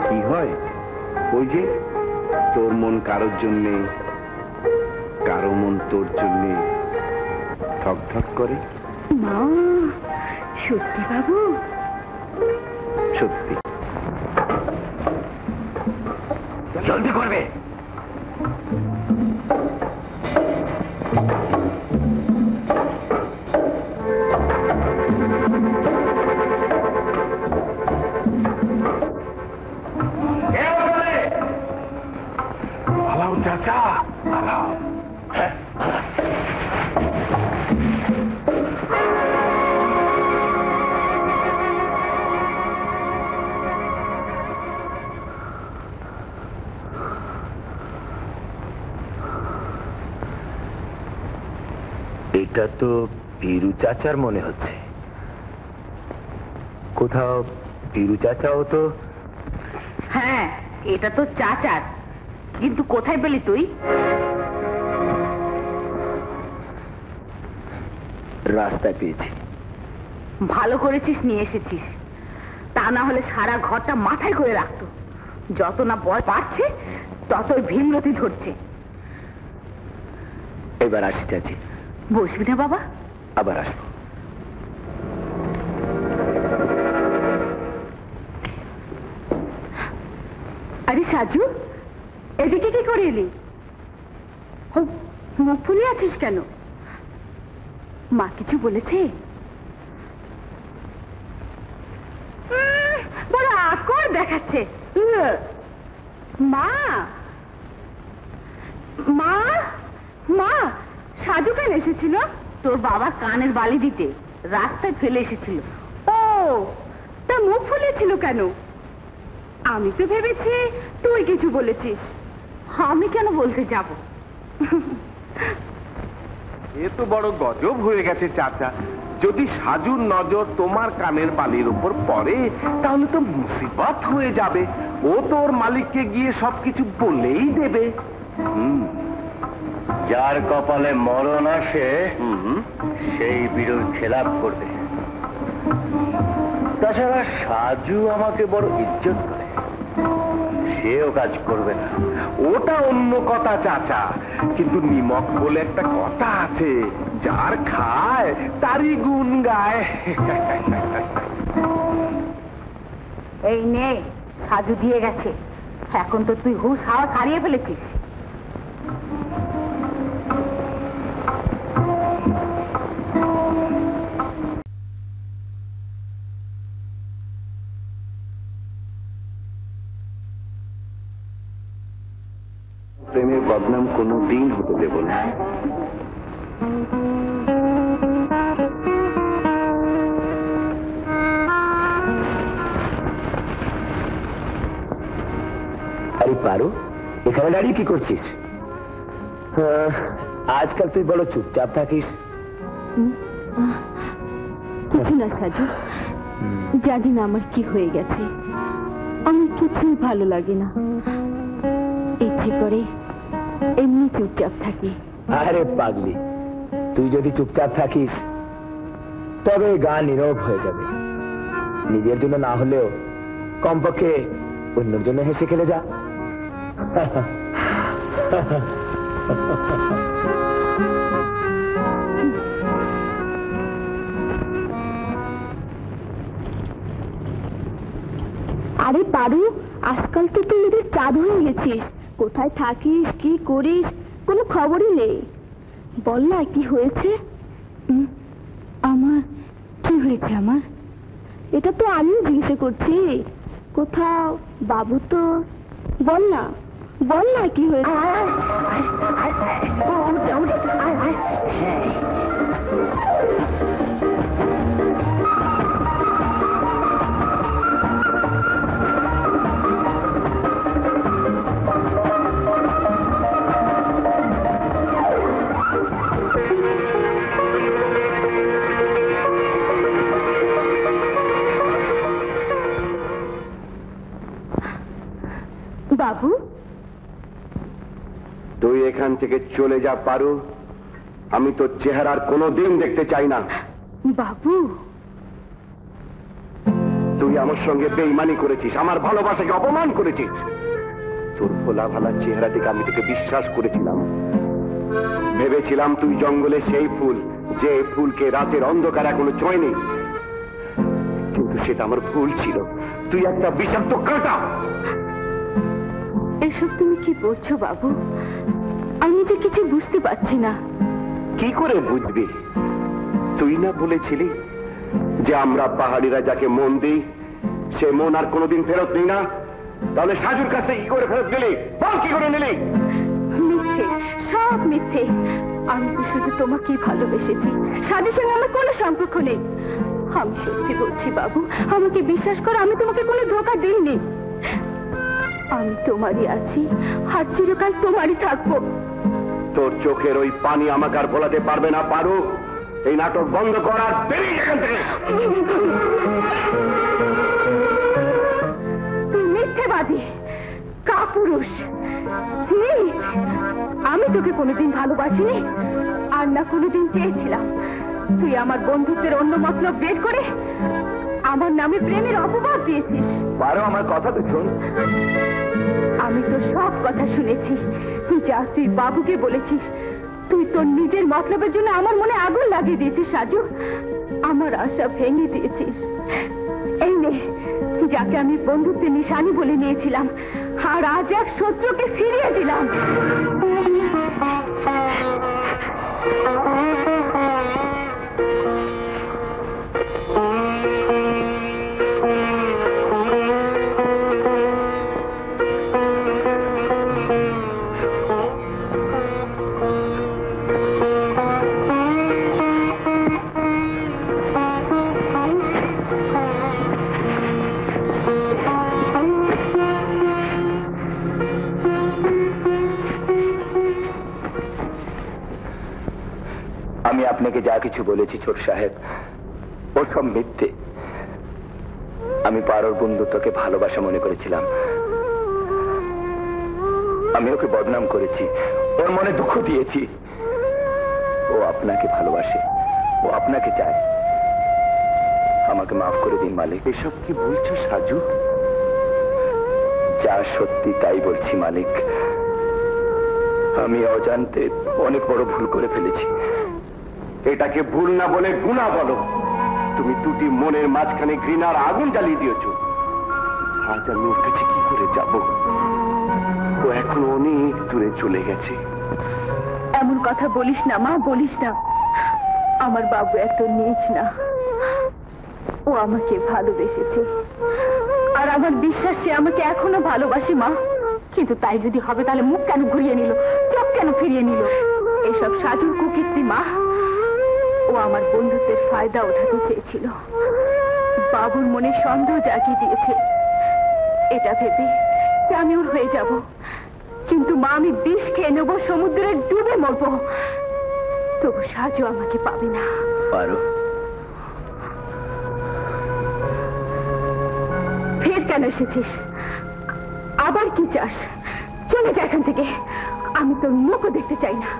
কি হয়? ওই যে তোর মন কারোর জন্যে, কারো মন তোর জন্যে ধকধক করে। মা, সত্যি বাবু? সত্যি। জলদি করবে। পালাও চাচা, পালাও। এটা তো বীরু চাচার মনে হচ্ছে। কোথাও বীরু চাচাও তো। হ্যাঁ, এটা তো চাচার। কিন্তু কোথায় পেলি তুই? রাস্তায় পেয়েছি। ভালো করেছিস নিয়ে এসেছিস, তা না হলে সারা ঘরটা মাথায় করে রাখতো। যত না বয় পাচ্ছে ততই ভীমরতি ধরছে। এবার আসি চাচি। বসবি না বাবা? আবার আসবো। আরে সাজু, এদিকে কি করে এলি? মুখ ফুলে আছিস কেন? মা কিছু বলেছে? বড় আকর দেখাচ্ছে। মা, মা, মা, সাজু কেন এসেছিল? তোর বাবা কানের বালি দিতে রাস্তায় ফেলে এসেছিল। ও, তা মুখ ফুলেছিল কেন? আমি তো ভেবেছি তুই কিছু বলেছিস। আমি কেন বলতে যাব? এ তো বড় গজব হয়ে গেছে চাচা। যদি সাজুর নজর তোমার কানের বালির উপর পড়ে, তাহলে তো মুসিবত হয়ে যাবে। ও তোর মালিককে গিয়ে সবকিছু বলেই দেবে। যার কপালে মরণ আসে সেই বীরুর খেলাপ করবে। তাছাড়া সাজু আমাকে বড় ইজ্জত করে, সেও কাজ করবে না। ওটা অন্য কথা চাচা, কিন্তু নিমক বলে একটা কথা আছে, যার খায় তারই গুণ গায়। এই নে, সাজু দিয়ে গেছে। এখন তো তুই হুঁশ হাওয়া হারিয়ে ফেলেছিস। প্রেমের বদনাম কোনোদিন হতে দেব না। আরে পারো, এখানে দাঁড়িয়ে কি করছিস? আজকাল তুই বড় চুপচাপ থাকিস। কিছু না সাজু, জানি না আমার কি হয়ে গেছে, আমি কিছুই ভালো লাগে না, ইচ্ছে করে এমনি চুপচাপ থাকি। আরে পাগলি, তুই যদি চুপচাপ থাকিস তবে গান নীরব হয়ে যাবে। নিজের জন্য না হলেও কমপক্ষে অন্যের জন্য হেসে খেলে যা। আরে পারু, আজকাল তো তুই এদের চাঁদ হয়ে গেছিস। কোথায় থাকিস, কি করিস, কোনো খবরই নেই। বল না কি হয়েছে? আমার কি হয়েছে? আমার এটা তো আমিও জিজ্ঞাসা করছি। কোথাও বাবু তো, বল না, বল না কি হয়েছে? বাবু, তুই এখান থেকে চলে যা পারু, আমি তোর চেহারার কোনোদিন দেখতে চাই না। বাবু, তুই আমার সঙ্গে বেইমানি করেছিস, আমার ভালোবাসাকে অপমান করেছিস। তোর ভোলা ভালা চেহারা থেকে আমি তোকে বিশ্বাস করেছিলাম, ভেবেছিলাম তুই জঙ্গলে সেই ফুল, যে ফুলকে রাতের অন্ধকার এখনো ছোঁয়নি। কিন্তু সেটা আমার ভুল ছিল, তুই একটা বিষাক্ত কাঁটা। এসব তুমি কি বলছো বাবু? আমি তো কিছু বুঝতে পারছি না। কি করে বুঝবি? তুই না বলেছিলি যে আমরা পাহাড়িরা যাকে মন দিই সে মন আর কোনোদিন ফেরত নিই না? তাহলে সাজুর কাছে কি করে ফেরত দিলি? বল কি করে নিলি? মিথ্যে, সব মিথ্যে। আমি তো শুধু তোমাকেই ভালোবেসেছি, সাজুর সঙ্গে আমার কোনো সম্পর্ক নেই। আমি সত্যি বলছি বাবু, আমাকে বিশ্বাস করো, আমি তোমাকে কোনো ধোঁকা দিইনি। আমি তোমারই আছি আর চিরকাল তোমারই থাকবো। তোর চোখের ওই পানি আমাকে আর ভোলাতে পারবে না পারু। এই নাটক বন্ধ করার বেরিয়ে এখান থেকে। তুই মিথ্যেবাদী, কাপুরুষ, নীচ। আমি তোকে কোনোদিন ভালোবাসিনি, আর না কোনোদিন চেয়েছিলাম। তুই আমার বন্ধুত্বের অন্য মতলব বের করে আমার নামে প্রেমের অপবাদ দিয়েছিস। পারো, আমার কথা তো শোন। আমি তো সব কথা শুনেছি, যা তুই বাবুকে বলেছিস। তুই তোর নিজের মতলবের জন্য আমার মনে আগুন লাগিয়ে দিয়েছিস সাজু, আমার আশা ভেঙে দিয়েছিস। এই নে, যাকে আমি বন্ধুত্বের নিশানি বলে নিয়েছিলাম, আর আজ এক শত্রুকে ফিরিয়ে দিলাম। আমি আপনাকে যা কিছু বলেছি ছোট সাহেব, ও সব মিথ্যে। আমি পারোর বন্ধুত্বকে ভালোবাসা মনে করেছিলাম। আমি ওকে বদনাম করেছি, ওর মনে দুঃখ দিয়েছি। ও আপনাকে ভালোবাসে, ও আপনাকে চায়। আমাকে মাফ করে দিন মালিক। এসব কি বলছো সাজু? যা সত্যি তাই বলছি মালিক, আমি অজান্তে অনেক বড় ভুল করে ফেলেছি। এটাকে ভুল না বলে গুনাহ বলো। তুমি দুটি মনের মাঝখানে ঘৃণার আগুন জ্বালিয়ে দিয়েছ। আজ আমি ওর কাছে কি করে যাব? ও এখন অনেক দূরে চলে গেছে। এমন কথা বলিস না মা, বলিস না। আমার বাবু এত নীচ না, ও আমাকে ভালোবেসেছে, আর আমার বিশ্বাস সে আমাকে এখনো ভালোবাসে মা। কিন্তু তাই যদি হবে তাহলে মুখ কেন ঘুরিয়ে নিল, চোখ কেন ফিরিয়ে নিল? এসব সাজুর কুকীর্তি মা। ও আমার বন্ধুত্বের ফায়দা ওঠাতে চেয়েছিল, বাবুর মনে সন্দেহ জাগিয়ে দিয়েছে এটা ভেবে যে আমি ওর হয়ে যাব। কিন্তু মা, আমি বিষ খেয়ে নেবো, সমুদ্রে ডুবে মরবো, তবু সাজু আমাকে পাবে না। পারো? ফের কেন এসেছিস? আবার কি চাস? চলে যা এখান থেকে, আমি তোর মুখও দেখতে চাই না।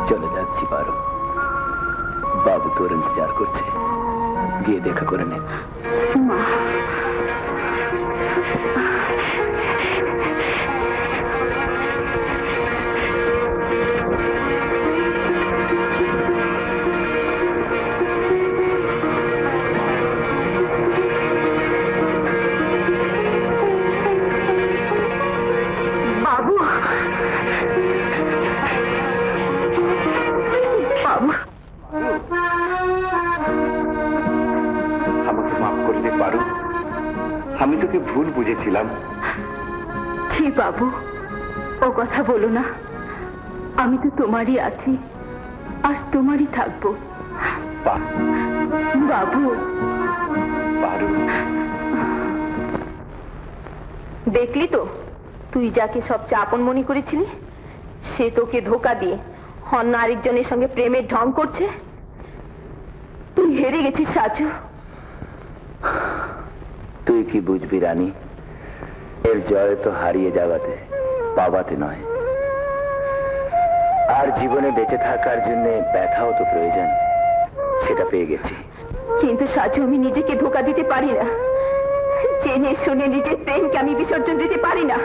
চলে যাচ্ছি পারো, বাবু তোর ইন্তজার করছে, গিয়ে দেখা করে নে। মা, বাবু, বাবু, আমাকে মাফ করতে পারো? আমি তোকে ভুল বুঝেছিলাম। ছি বাবু, ও কথা বলো না। আমি তো তোমারই আছি, আর তোমারই থাকবো। বাবু, পারো? দেখলি তো, তুই যাকে সবচেয়ে আপন মনে করেছিলি, সে তোকে ধোকা দিয়ে অন্য আরেকজনের সঙ্গে প্রেমের ঢং করছে। তুই হেরে গেছিস সাজু। তুই কি বুঝবি রানী, এর জয় তো হারিয়ে যাওয়াতে, পাওয়াতে নয়। আর জীবনে বেঁচে থাকার জন্য ব্যথাও তো প্রয়োজন, সেটা পেয়ে গেছি। কিন্তু সাজু, আমি নিজেকে ধোকা দিতে পারি না। জেনে শুনে নিজের প্রেমকে আমি বিসর্জন দিতে পারি না।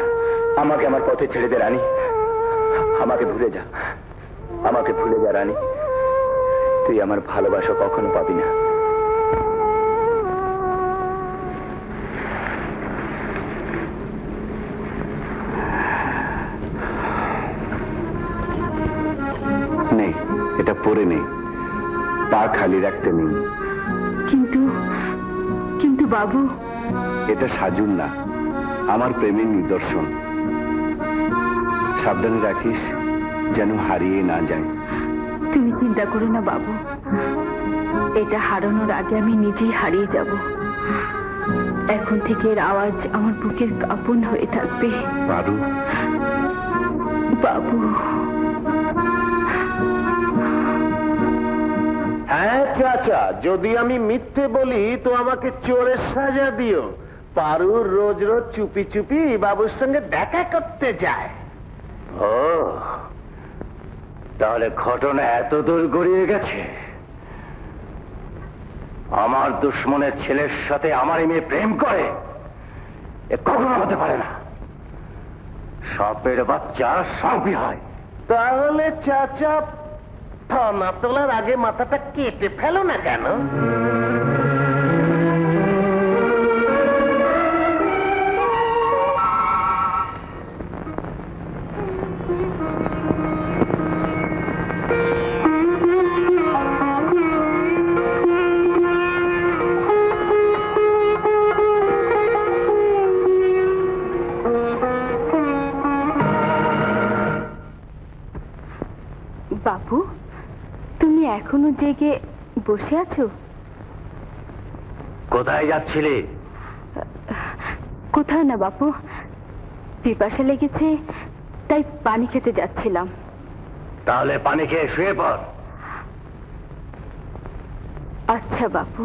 আমাকে আমার পথে ছেড়ে দে রানী, আমাকে ভুলে যা, আমাকে ভুলে যা রানী। তুই আমার ভালোবাসা কখনো পাবি না। নেই, এটা পরে নেই, পা খালি রাখতে নেই। কিন্তু কিন্তু বাবু, এটা সাজুন না, আমার প্রেমের নিদর্শন। সাবধানে রাখিস যেন হারিয়ে না যায়। তুমি চিন্তা করো না বাবু, এটা হারানোর আগে আমি নিজেই হারিয়ে যাব। এখন থেকে এর আওয়াজ আমার বুকের কাঁপন হয়ে থাকবে। পারু? বাবু। হ্যাঁ চাচা, যদি আমি মিথ্যে বলি তো আমাকে চোরের সাজা দিও। পারু রোজ রোজ চুপি চুপি বাবুর সঙ্গে দেখা করতে যায়। ও, তাহলে ঘটনা এত দূর গড়িয়ে গেছে। আমার দুশ্মনের ছেলের সাথে আমার মেয়ে প্রেম করে, এ কখনো হতে পারে না। সাপের বাচ্চা সাপই হয়। তাহলে চাচা, থানা তোলার আগে মাথাটা কেটে ফেলো না কেন? বাবু, তুমি এখনো জেগে বসে আছো? কোথায় যাচ্ছিলে? কোথাও না বাপু, পিপাসা লেগেছে তাই পানি খেতে যাচ্ছিলাম। তাহলে পানি খেয়ে শুয়ে পড়। আচ্ছা বাপু।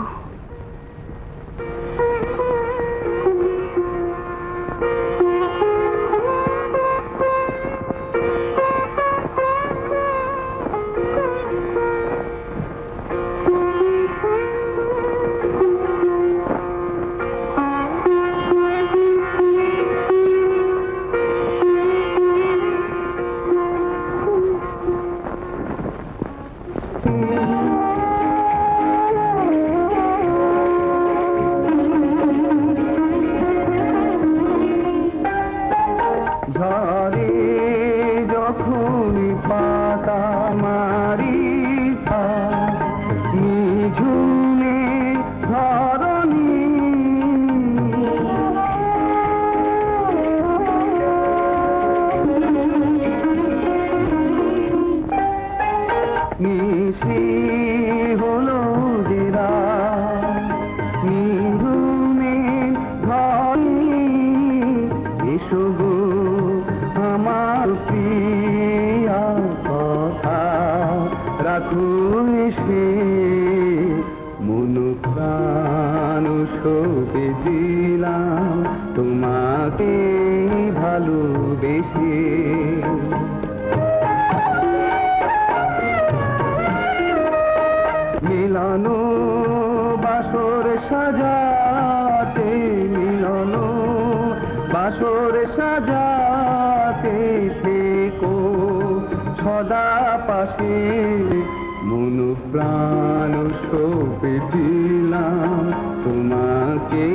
ভালোবেসে। মিলনো বাসর সাজাতে, মিলনো বাসর সাজাতে থেকো সদা পাশে। মন প্রাণ সঁপে দিলাম তোমাকে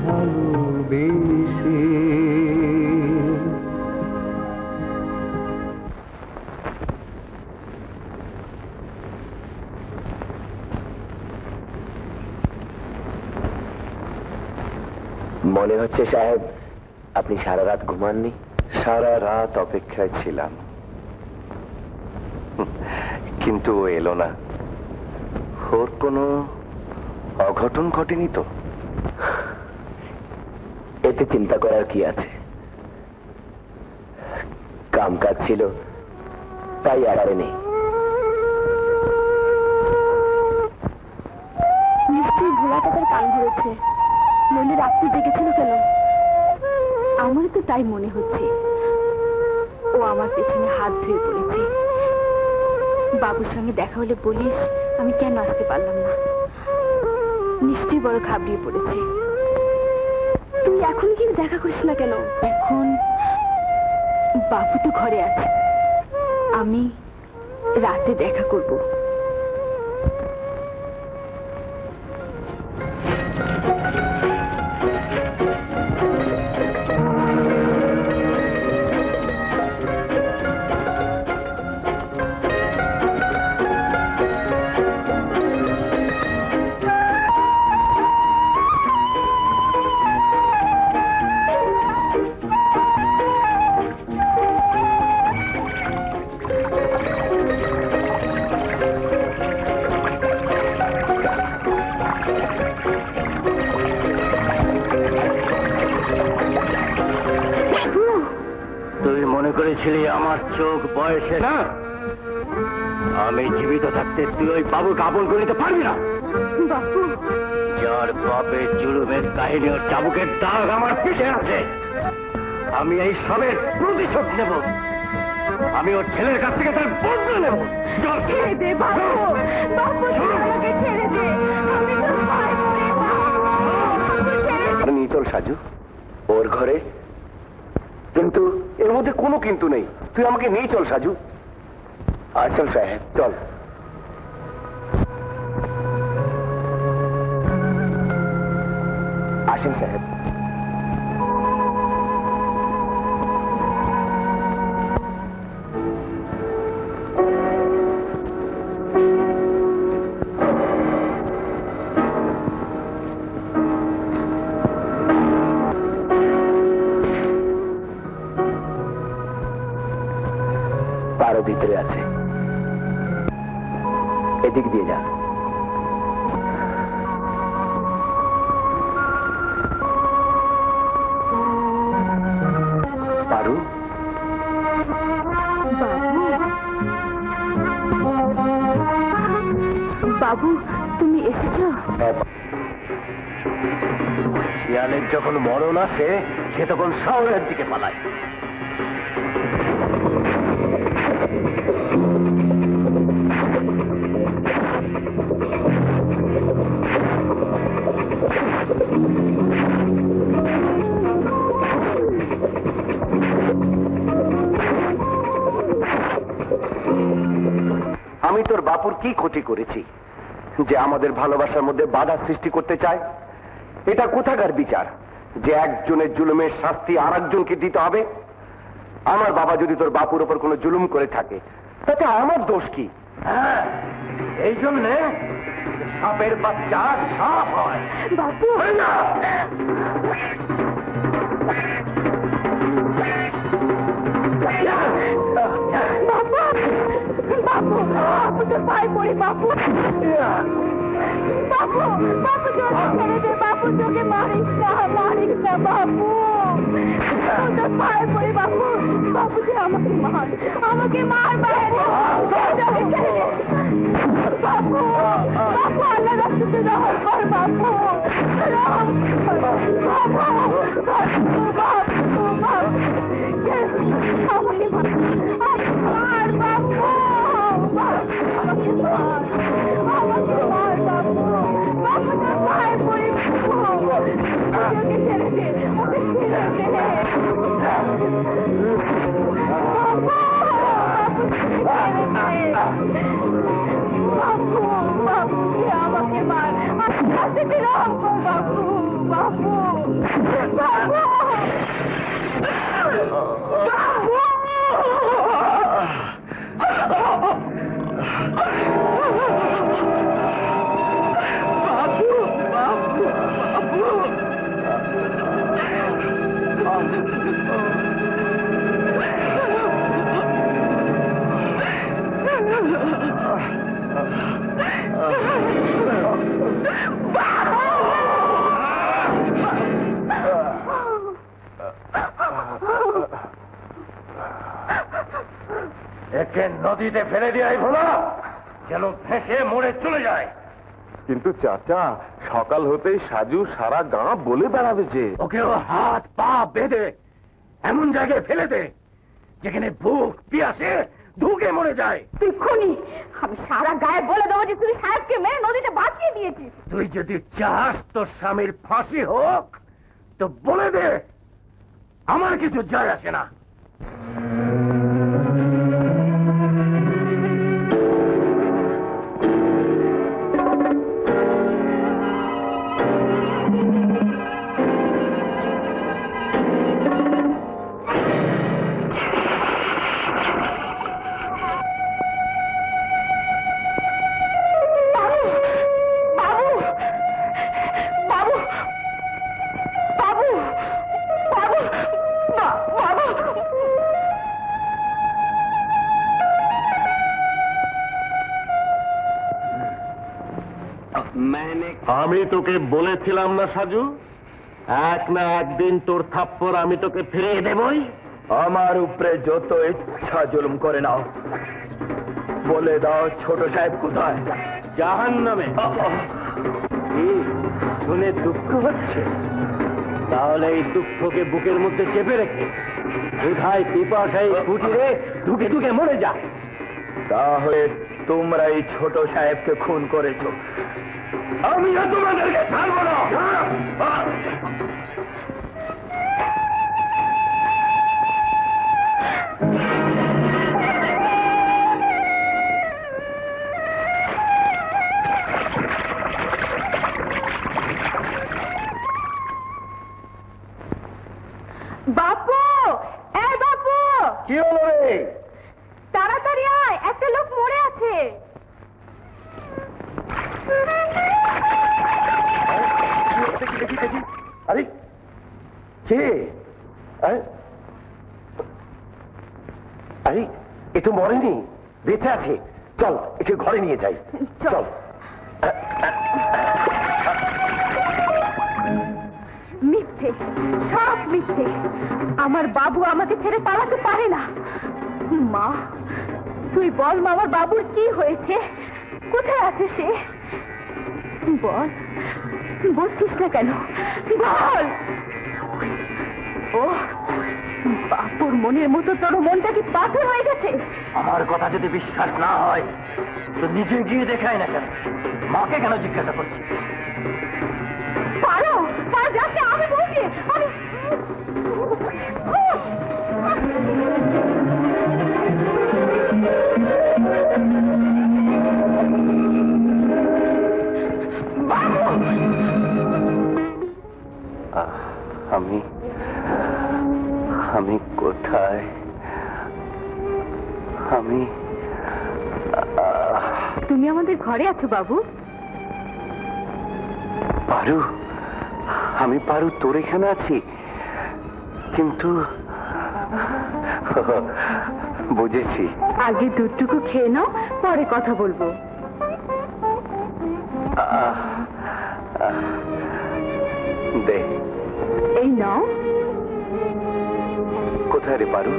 ভালোবেসে। মনে হচ্ছে সাহেব আপনি সারা রাত ঘুমাননি। সারা রাত অপেক্ষায় ছিলাম, কিন্তু ও এলো না। ওর কোনো অঘটন ঘটেনি তো? এতে চিন্তা করার কি আছে? কাম কাজ ছিল তাই আড়ালে নেই। নিশ্চয়ই ভোলা চাচার কান ধরেছে, নইলে রাত্রি জেগেছিল কেন? আমারও তো তাই মনে হচ্ছে। ও আমার পেছনে হাত ধুয়ে পড়েছে। বাবুর সঙ্গে দেখা হলে বলিস আমি কেন আসতে পারলাম না। নিশ্চয়ই বড় ঘাবড়িয়ে পড়েছে। তুই এখন কিন্তু দেখা করিস না কেন? এখন বাবু তো ঘরে আছে, আমি রাতে দেখা করব। করেছিলি আমার চোখ বয়সে না? আমি জীবিত থাকতে তুই ওই বাবুকে আপন করিতে পারবি না। বাবু, যার বাপের জুলুমের কাহিনী ওর চাবুকের দাগ আমার পিঠে আছে, আমি এই সবের প্রতিশোধ নেব। আমি ওর ছেলের কাছ থেকে তার বদলা নেব। ছেড়ে দে বাবু, বাবু আমাকে ছেড়ে দে, আমি তোর পায়ে পড়ি বাবু। নিয়ে চল সাজু ওর ঘরে। কিন্তু এর মধ্যে কোনো কিন্তু নেই, তুই আমাকে নিয়ে চল সাজু। আর চল সাহেব, চল। আসেন সাহেব। পারো ভিতরে আছে, এদিক দিয়ে যা। পারু, বাবু তুমি এসেছ? শিয়ালের যখন মরণ আসে সে তখন শহরের দিকে পালায়। আমি তোর বাপুর কি ক্ষতি করেছি যে আমাদের ভালোবাসার মধ্যে বাধা সৃষ্টি করতে চায়? এটা কোথাকার বিচার যে একজনের জুলুমের শাস্তি আর একজনকে দিতে হবে? আমার বাবা যদি তোর বাপুর উপর কোনো জুলুম করে থাকে তাতে আমার দোষ কি? হ্যাঁ, এই জন্যে সাপের বাচ্চা সাপ হয়। বাবু, বাবু, বাবু তোর পায়ে পড়ি বাবু। বাবু, বাবু তোকে ছেড়ে দে বাবু, তোকে মারিস না, মারিস না বাবু। তোর পায়ে পড়ি বাবু, বাবু তুই আমাকে মার, আমাকে মার বাইরে। বাবু, বাবু আল্লাহ রাস্তাতে রহম কর বাবু, রহম কর বাবু, বাবু, বাবু। আমাকে মার কাছে দিলাম বাবু বাবু একে নদীতে ফেলে দিয়ে ভোলা যেন ভেসে মরে চলে যায়। কিন্তু চাচা, সকাল হতেই সাজু সারা গাঁ বলে বেড়াবে যে ওকে ও হাত পা বেঁধে এমন জায়গায় ফেলে দে যেখানে ভুক পিয়াসে ধুকে মরে যায়। তুই খুনি, আমি সারা গায়ে বলে দেবো যে তুই সাহেবকে মেরে নদীতে ভাসিয়ে দিয়েছিস। তুই যদি চাস তোর স্বামীর ফাঁসি হোক তো বলে দে, আমার কিছু যায় আসে না। আমি তোকে বলেছিলাম না সাজু, এক না একদিন তোর থাপ্পড় আমি তোকে ফিরিয়ে দেবই। আমার উপরে যত ইচ্ছা জুলুম করে নাও, বলে দাও ছোট সাহেব কোথায়? জাহান্নামে। শুনে দুঃখ হচ্ছে? তাহলে এই দুঃখকে বুকের মধ্যে চেপে রেখে কোথায় পিপাসায় কুটিরে ঢুকে ঢুকে মরে যা। তাহলে তোমরা এই ছোট সাহেবকে খুন করেছো, আমিও তোমাদেরকে ছাড়বো না। বাপু, এই বাপু, কি হলো রে? তাড়াতাড়ি আয়, একটা লোক মরে আছে। আরে কে? আরে এ তো মরেনি, বেঁচে আছে। চল একে ঘরে নিয়ে যাই। চল। মিথ্যে, সব মিথ্যে। আমার বাবু আমাকে ছেড়ে পালাতে পারে না। মা, তুই বল মা, আমার বাবুর কি হয়েছে? কোথায় আছে সে? বল, বলছিস না কেন? বল। ও বাপুর মনের মতো তোর মনটা কি পাথর হয়ে গেছে? আমার কথা যদি বিশ্বাস না হয় তো নিজে গিয়ে দেখায় না কেন? মাকে কেন জিজ্ঞাসা করছিস? পারো, পারো, যাচ্ছে। আমি বলছি, আমি আমি কোথায়? তুমি আমাদের ঘরে আছো বাবু। পারু, আমি পারু তোর এখানে আছি, কিন্তু বুঝেছি। আগে দুধটুকু খেয়ে নাও, পরে কথা বলবো। দে। এই নাও। কোথায় রে পারু?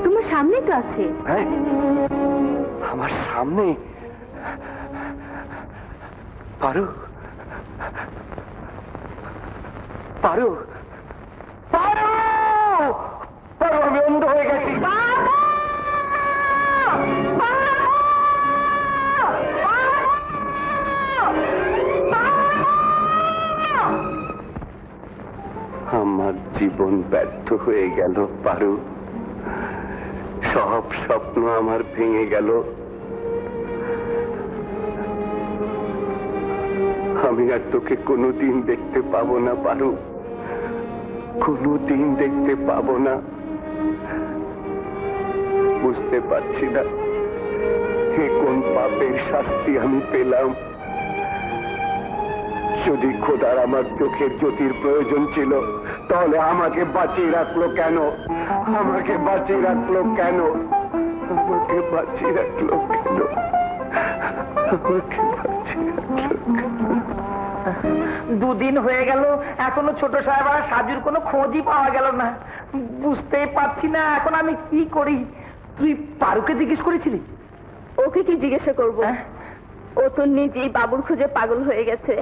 তোমার সামনেই তো আছে। হ্যাঁ, আমার সামনে? পারু, পারু, পারু, পারু, আমি অন্ধ হয়ে গেছি। আমার জীবন ব্যর্থ হয়ে গেল পারু। সব স্বপ্ন আমার ভেঙে গেল। আমি আর তোকে কোনোদিন দেখতে পাবো না পারু, কোনোদিন দেখতে পাবো না। বুঝতে পারছি না এ কোন পাপের শাস্তি আমি পেলাম। যদি খোদার আমার চোখের জ্যোতির প্রয়োজন ছিল তাহলে আমাকে বাঁচিয়ে রাখলো কেন? আমাকে বাঁচিয়ে রাখলো কেন? আমাকে বাঁচিয়ে রাখলো কেন? আমাকে বাঁচিয়ে রাখলো। দুদিন হয়ে গেল এখনো ছোট সাহেব আর সাজুর কোনো খোঁজই পাওয়া গেল না। বুঝতেই পারছি না এখন আমি কি করি। তুই পারুকে জিজ্ঞেস করেছিলি? ওকে কি জিজ্ঞাসা করবো? ও তো নিজেই বাবুর খোঁজে পাগল হয়ে গেছে।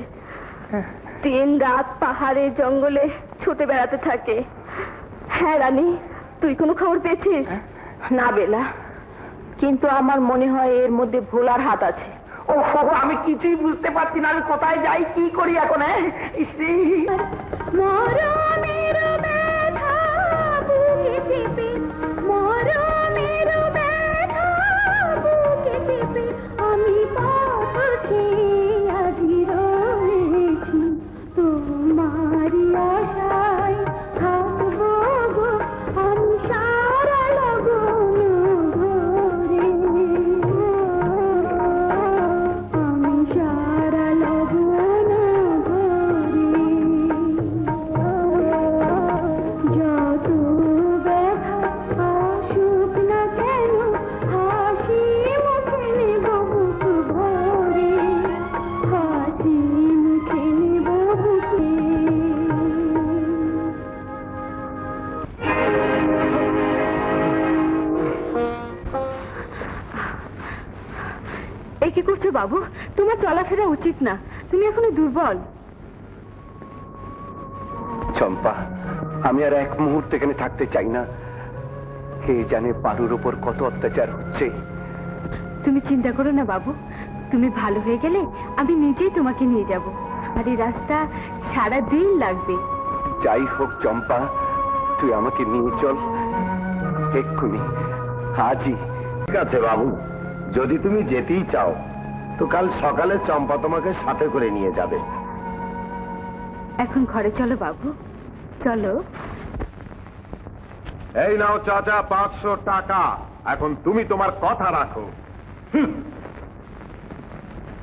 দিন রাত পাহাড়ে জঙ্গলে ছুটে বেড়াতে থাকে। হ্যাঁ রানী, তুই কোনো খবর পেয়েছিস? না বেলা, কিন্তু আমার মনে হয় এর মধ্যে ভোলার হাত আছে। ওহো, আমি কিছুই বুঝতে পারছি না, আমি কোথায় যাই কি করি এখন? আমি পাচ্ছি আজি রয়েছি তোমারি আশায় থাকবো গো আমি সারা লগন ধরে, আমি সারা লগন ধরে। যত ব্যথা আসুক না কেন হাসি মুখে নেব বুক ভরে, হাসি মুখে নেব বুকে। এই কি করছো বাবু? তোমার চলাফেরা উচিত না, তুমি এখনো দুর্বল। চম্পা, আমি আর এক মুহূর্ত এখানে থাকতে চাই না। কে জানে পারুর উপর কত অত্যাচার হচ্ছে। তুমি চিন্তা করো না বাবু, তুমি ভালো হয়ে গেলে আমি নিজেই তোমাকে নিয়ে যাব। আর এই রাস্তা সারা দিন লাগবে। যাই হোক চম্পা, তুই আমাকে নিয়ে চল এক্ষুনি, আজই। ঠিক আছে বাবু, যদি তুমি যেতেই চাও তো কাল সকালে চম্পা তোমাকে সাথে করে নিয়ে যাবে। এখন ঘরে চলো বাবু, চলো। এই নাও চাচা 500 টাকা, এখন তুমি তোমার কথা রাখো।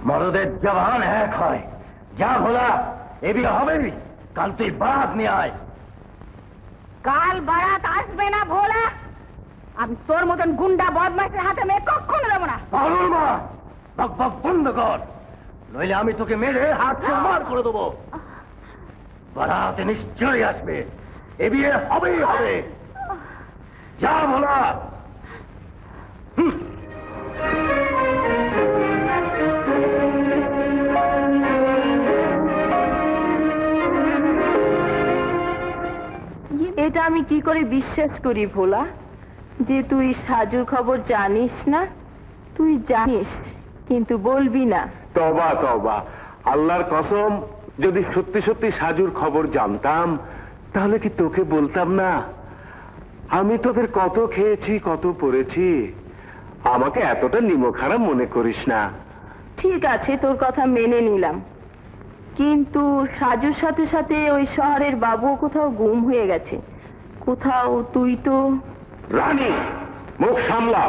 মরদের জবান এক হয়। যা ভোলা, এ বিয়ে হবে। কাল তুই বারাত নিয়ে আয়। কাল বারাত আসবে না ভোলা, আমি তোর মতন গুন্ডা বদমাশের হাতে মেয়ে কখনো দেবো না। পাগল মা, বক বক বন্ধ কর, নইলে আমি তোকে মেরে হাত মার করে দেবো। বারাতে নিশ্চয়ই আসবে, এ বিয়ে হবেই হবে। যা ভোলা। এটা আমি কি করে বিশ্বাস করি ভোলা, যে তুই সাজুর খবর জানিস না? তুই জানিস কিন্তু বলবি না। তবা তবা, আল্লাহর কসম, যদি সত্যি সত্যি সাজুর খবর জানতাম তাহলে কি তোকে বলতাম না? আমি তোদের কত খেয়েছি, কত পড়েছি, আমাকে এতটা নিমখারাম মনে করিস না। ঠিক আছে, তোর কথা মেনে নিলাম, কিন্তু সাজুর সাথে সাথে ওই শহরের বাবু কোথাও গুম হয়ে গেছে। কোথাও তুই তো। রানী, মুখ সামলা।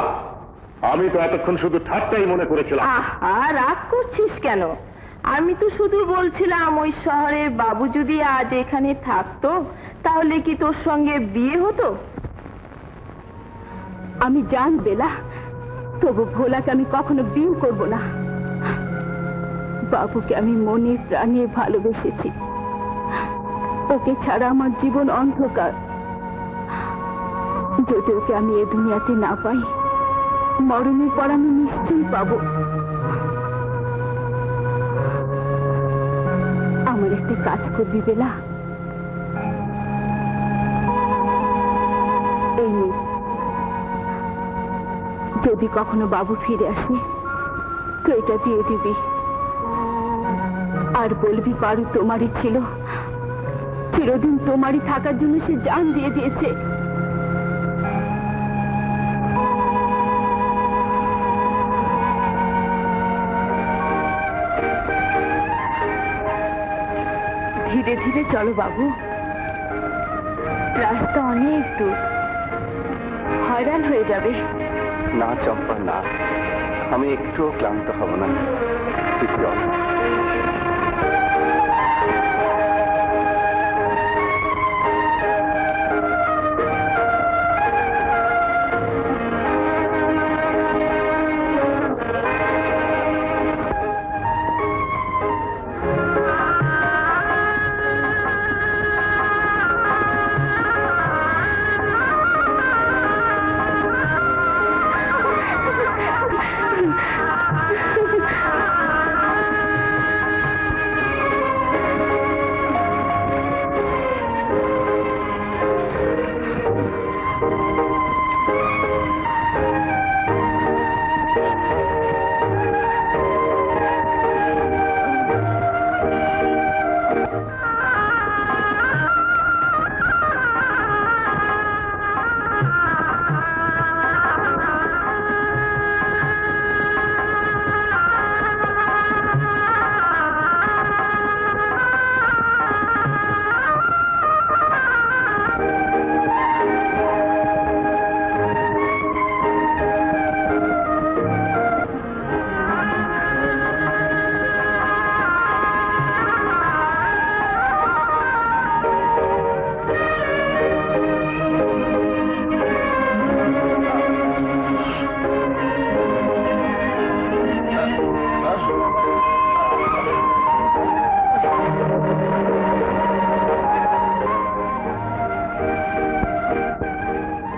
আমি তো এতক্ষণ শুধু ঠাট্টাই মনে করেছিলাম। আহা, রাগ করছিস কেন? আমি তো শুধু বলছিলাম ওই শহরের বাবু যদি আজ এখানে থাকতো তাহলে কি তোর সঙ্গে বিয়ে হতো? আমি জান বেলা, তবু ভোলাকে আমি কখনো বিয়ে করব না। বাবুকে আমি মনে প্রাণে ভালোবেসেছি, ওকে ছাড়া আমার জীবন অন্ধকার। যদি ওকে আমি এ দুনিয়াতে না পাই, মরণের পর আমি নিশ্চয়ই পাবো। আমার একটা কাজ করবি বেলা, এই নে, যদি কখনো বাবু ফিরে আসে তো এটা দিয়ে দিবি, আর বলবি পারু তোমারই ছিল, চিরদিন তোমারই থাকার জন্য সে জান দিয়ে দিয়েছে। ধীরে ধীরে চলো বাবু, রাস্তা অনেক দূর, হয়রান হয়ে যাবে। না চম্পা না, আমি একটুও ক্লান্ত হব না, তুই চল।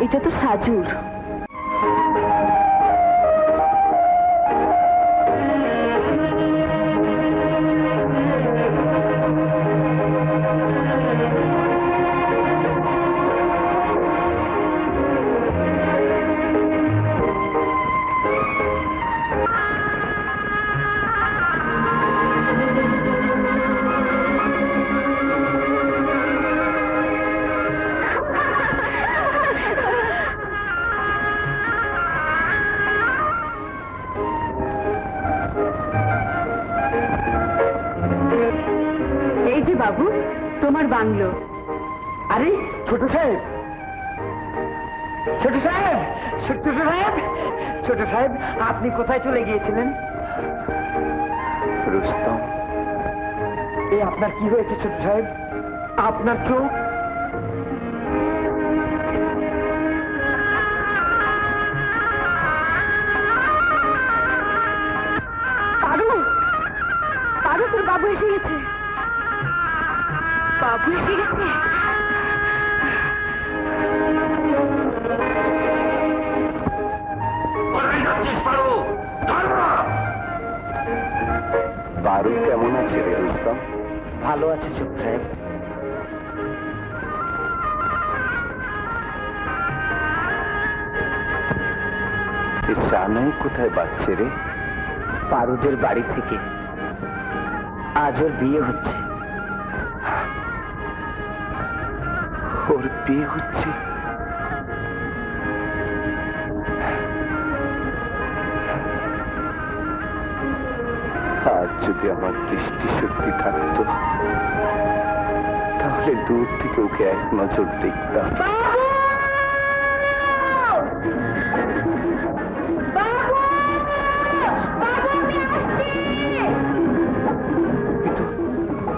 এটা তো সাজুর। এই যে বাবু, তোমার বাংলো। আরে ছোট সাহেব, ছোট সাহেব, ছোট সাহেব, ছোট সাহেব, আপনি কোথায় চলে গিয়েছিলেন? রুস্তম, এই আপনার কি হয়েছে ছোট সাহেব? আপনার চোখ? পারু, পারু, তোর বাবু এসে গেছে। বাবু এসে গেছে। বারু কেমন আছে রে রুস্তম? ভালো আছে ছোট সাহেব। জানাই কোথায় বাচ্চে রে? পারুদের বাড়ি থেকে। আজ ওর বিয়ে হচ্ছে। ওর বিয়ে হচ্ছে? আজ যদি আমার দৃষ্টি শক্তি থাকতো তাহলে দূর থেকে ওকে এক নজর দেখতাম।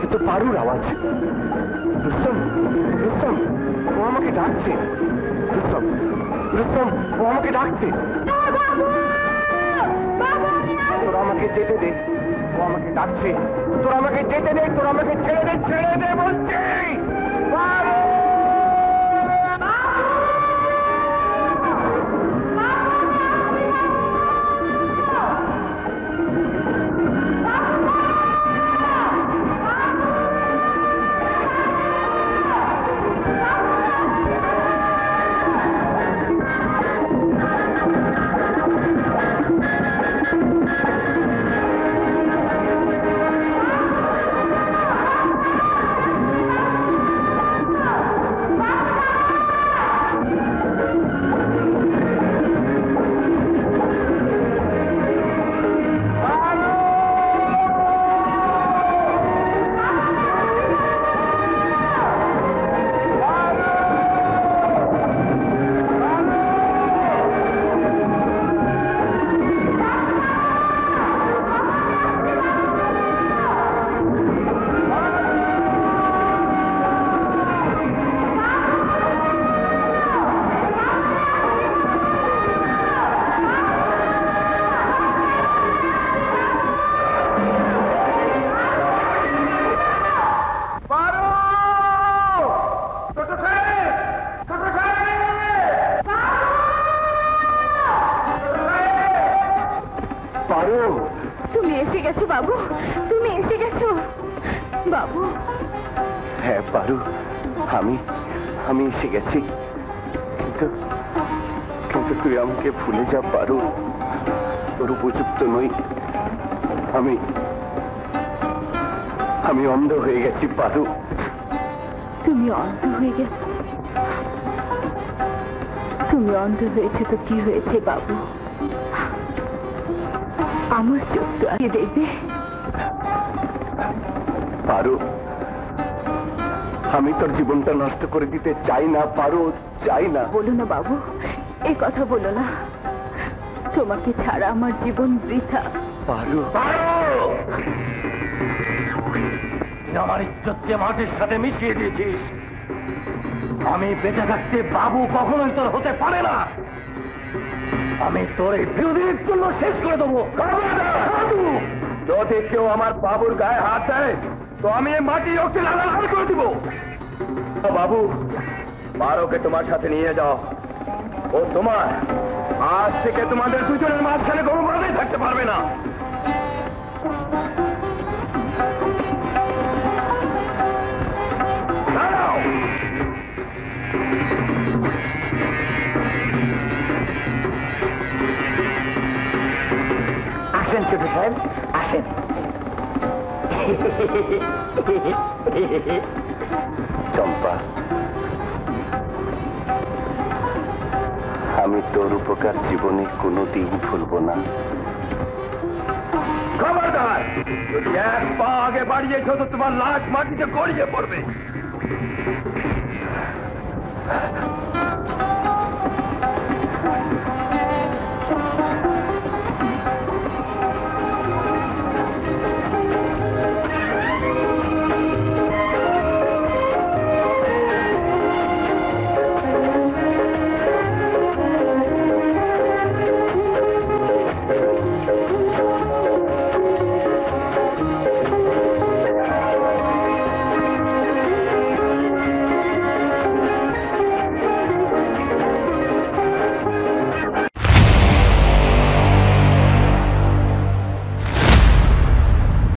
এ তো পারুর আওয়াজ। রুস্তম, রুস্তম, ও আমাকে ডাকছে। রুস্তম, রুস্তম, ও আমাকে ডাকছে। তোরা আমাকে যেতে দে, ও আমাকে ডাকছে। তোরা আমাকে যেতে দে, তোরা আমাকে ছেড়ে দে, ছেড়ে দে বলছি। পারু! পারো, তুমি এসে গেছো বাবু, তুমি এসে গেছো বাবু। হ্যাঁ পারু, আমি এসে গেছি, কিন্তু কিন্তু তুই আমাকে ভুলে যা পারু, তোর উপযুক্ত নই। আমি অন্ধ হয়ে গেছি পারু। তুমি অন্ধ হয়ে গেছো? তুমি অন্ধ হয়েছে তো কি হয়েছে বাবু, আমার চোখ তো আগে দেখবে। পারু, আমি তোর জীবনটা নষ্ট করে দিতে চাই না পারু, চাই না। বলো না বাবু, এই কথা বলো না, তোমাকে ছাড়া আমার জীবন বৃথা। পারু, আমার ইজ্জতকে মাটির সাথে মিশিয়ে দিয়েছিস। আমি বেঁচে থাকতে বাবু কখনোই তোর হতে পারে না। আমি তোর এই বিরোধীর জন্য শেষ করে দেবো। যদি কেউ আমার বাবুর গায়ে হাত দেয় তো আমি এই মাটি ওকে লাল করে দিব। বাবু, পারোকে তোমার সাথে নিয়ে যাও, ও তোমার। আজ থেকে তোমাদের দুজনের মাঝখানে কোনো বাধাই থাকতে পারবে না। আসেন ছোট সাহেব, আসেন। চম্পা, আমি তোর উপকার জীবনে কোনোদিন ভুলবো না। খবরদার, যদি এক পা আগে বাড়িয়েছ তো তোমার লাশ মাটিতে গড়িয়ে পড়বে।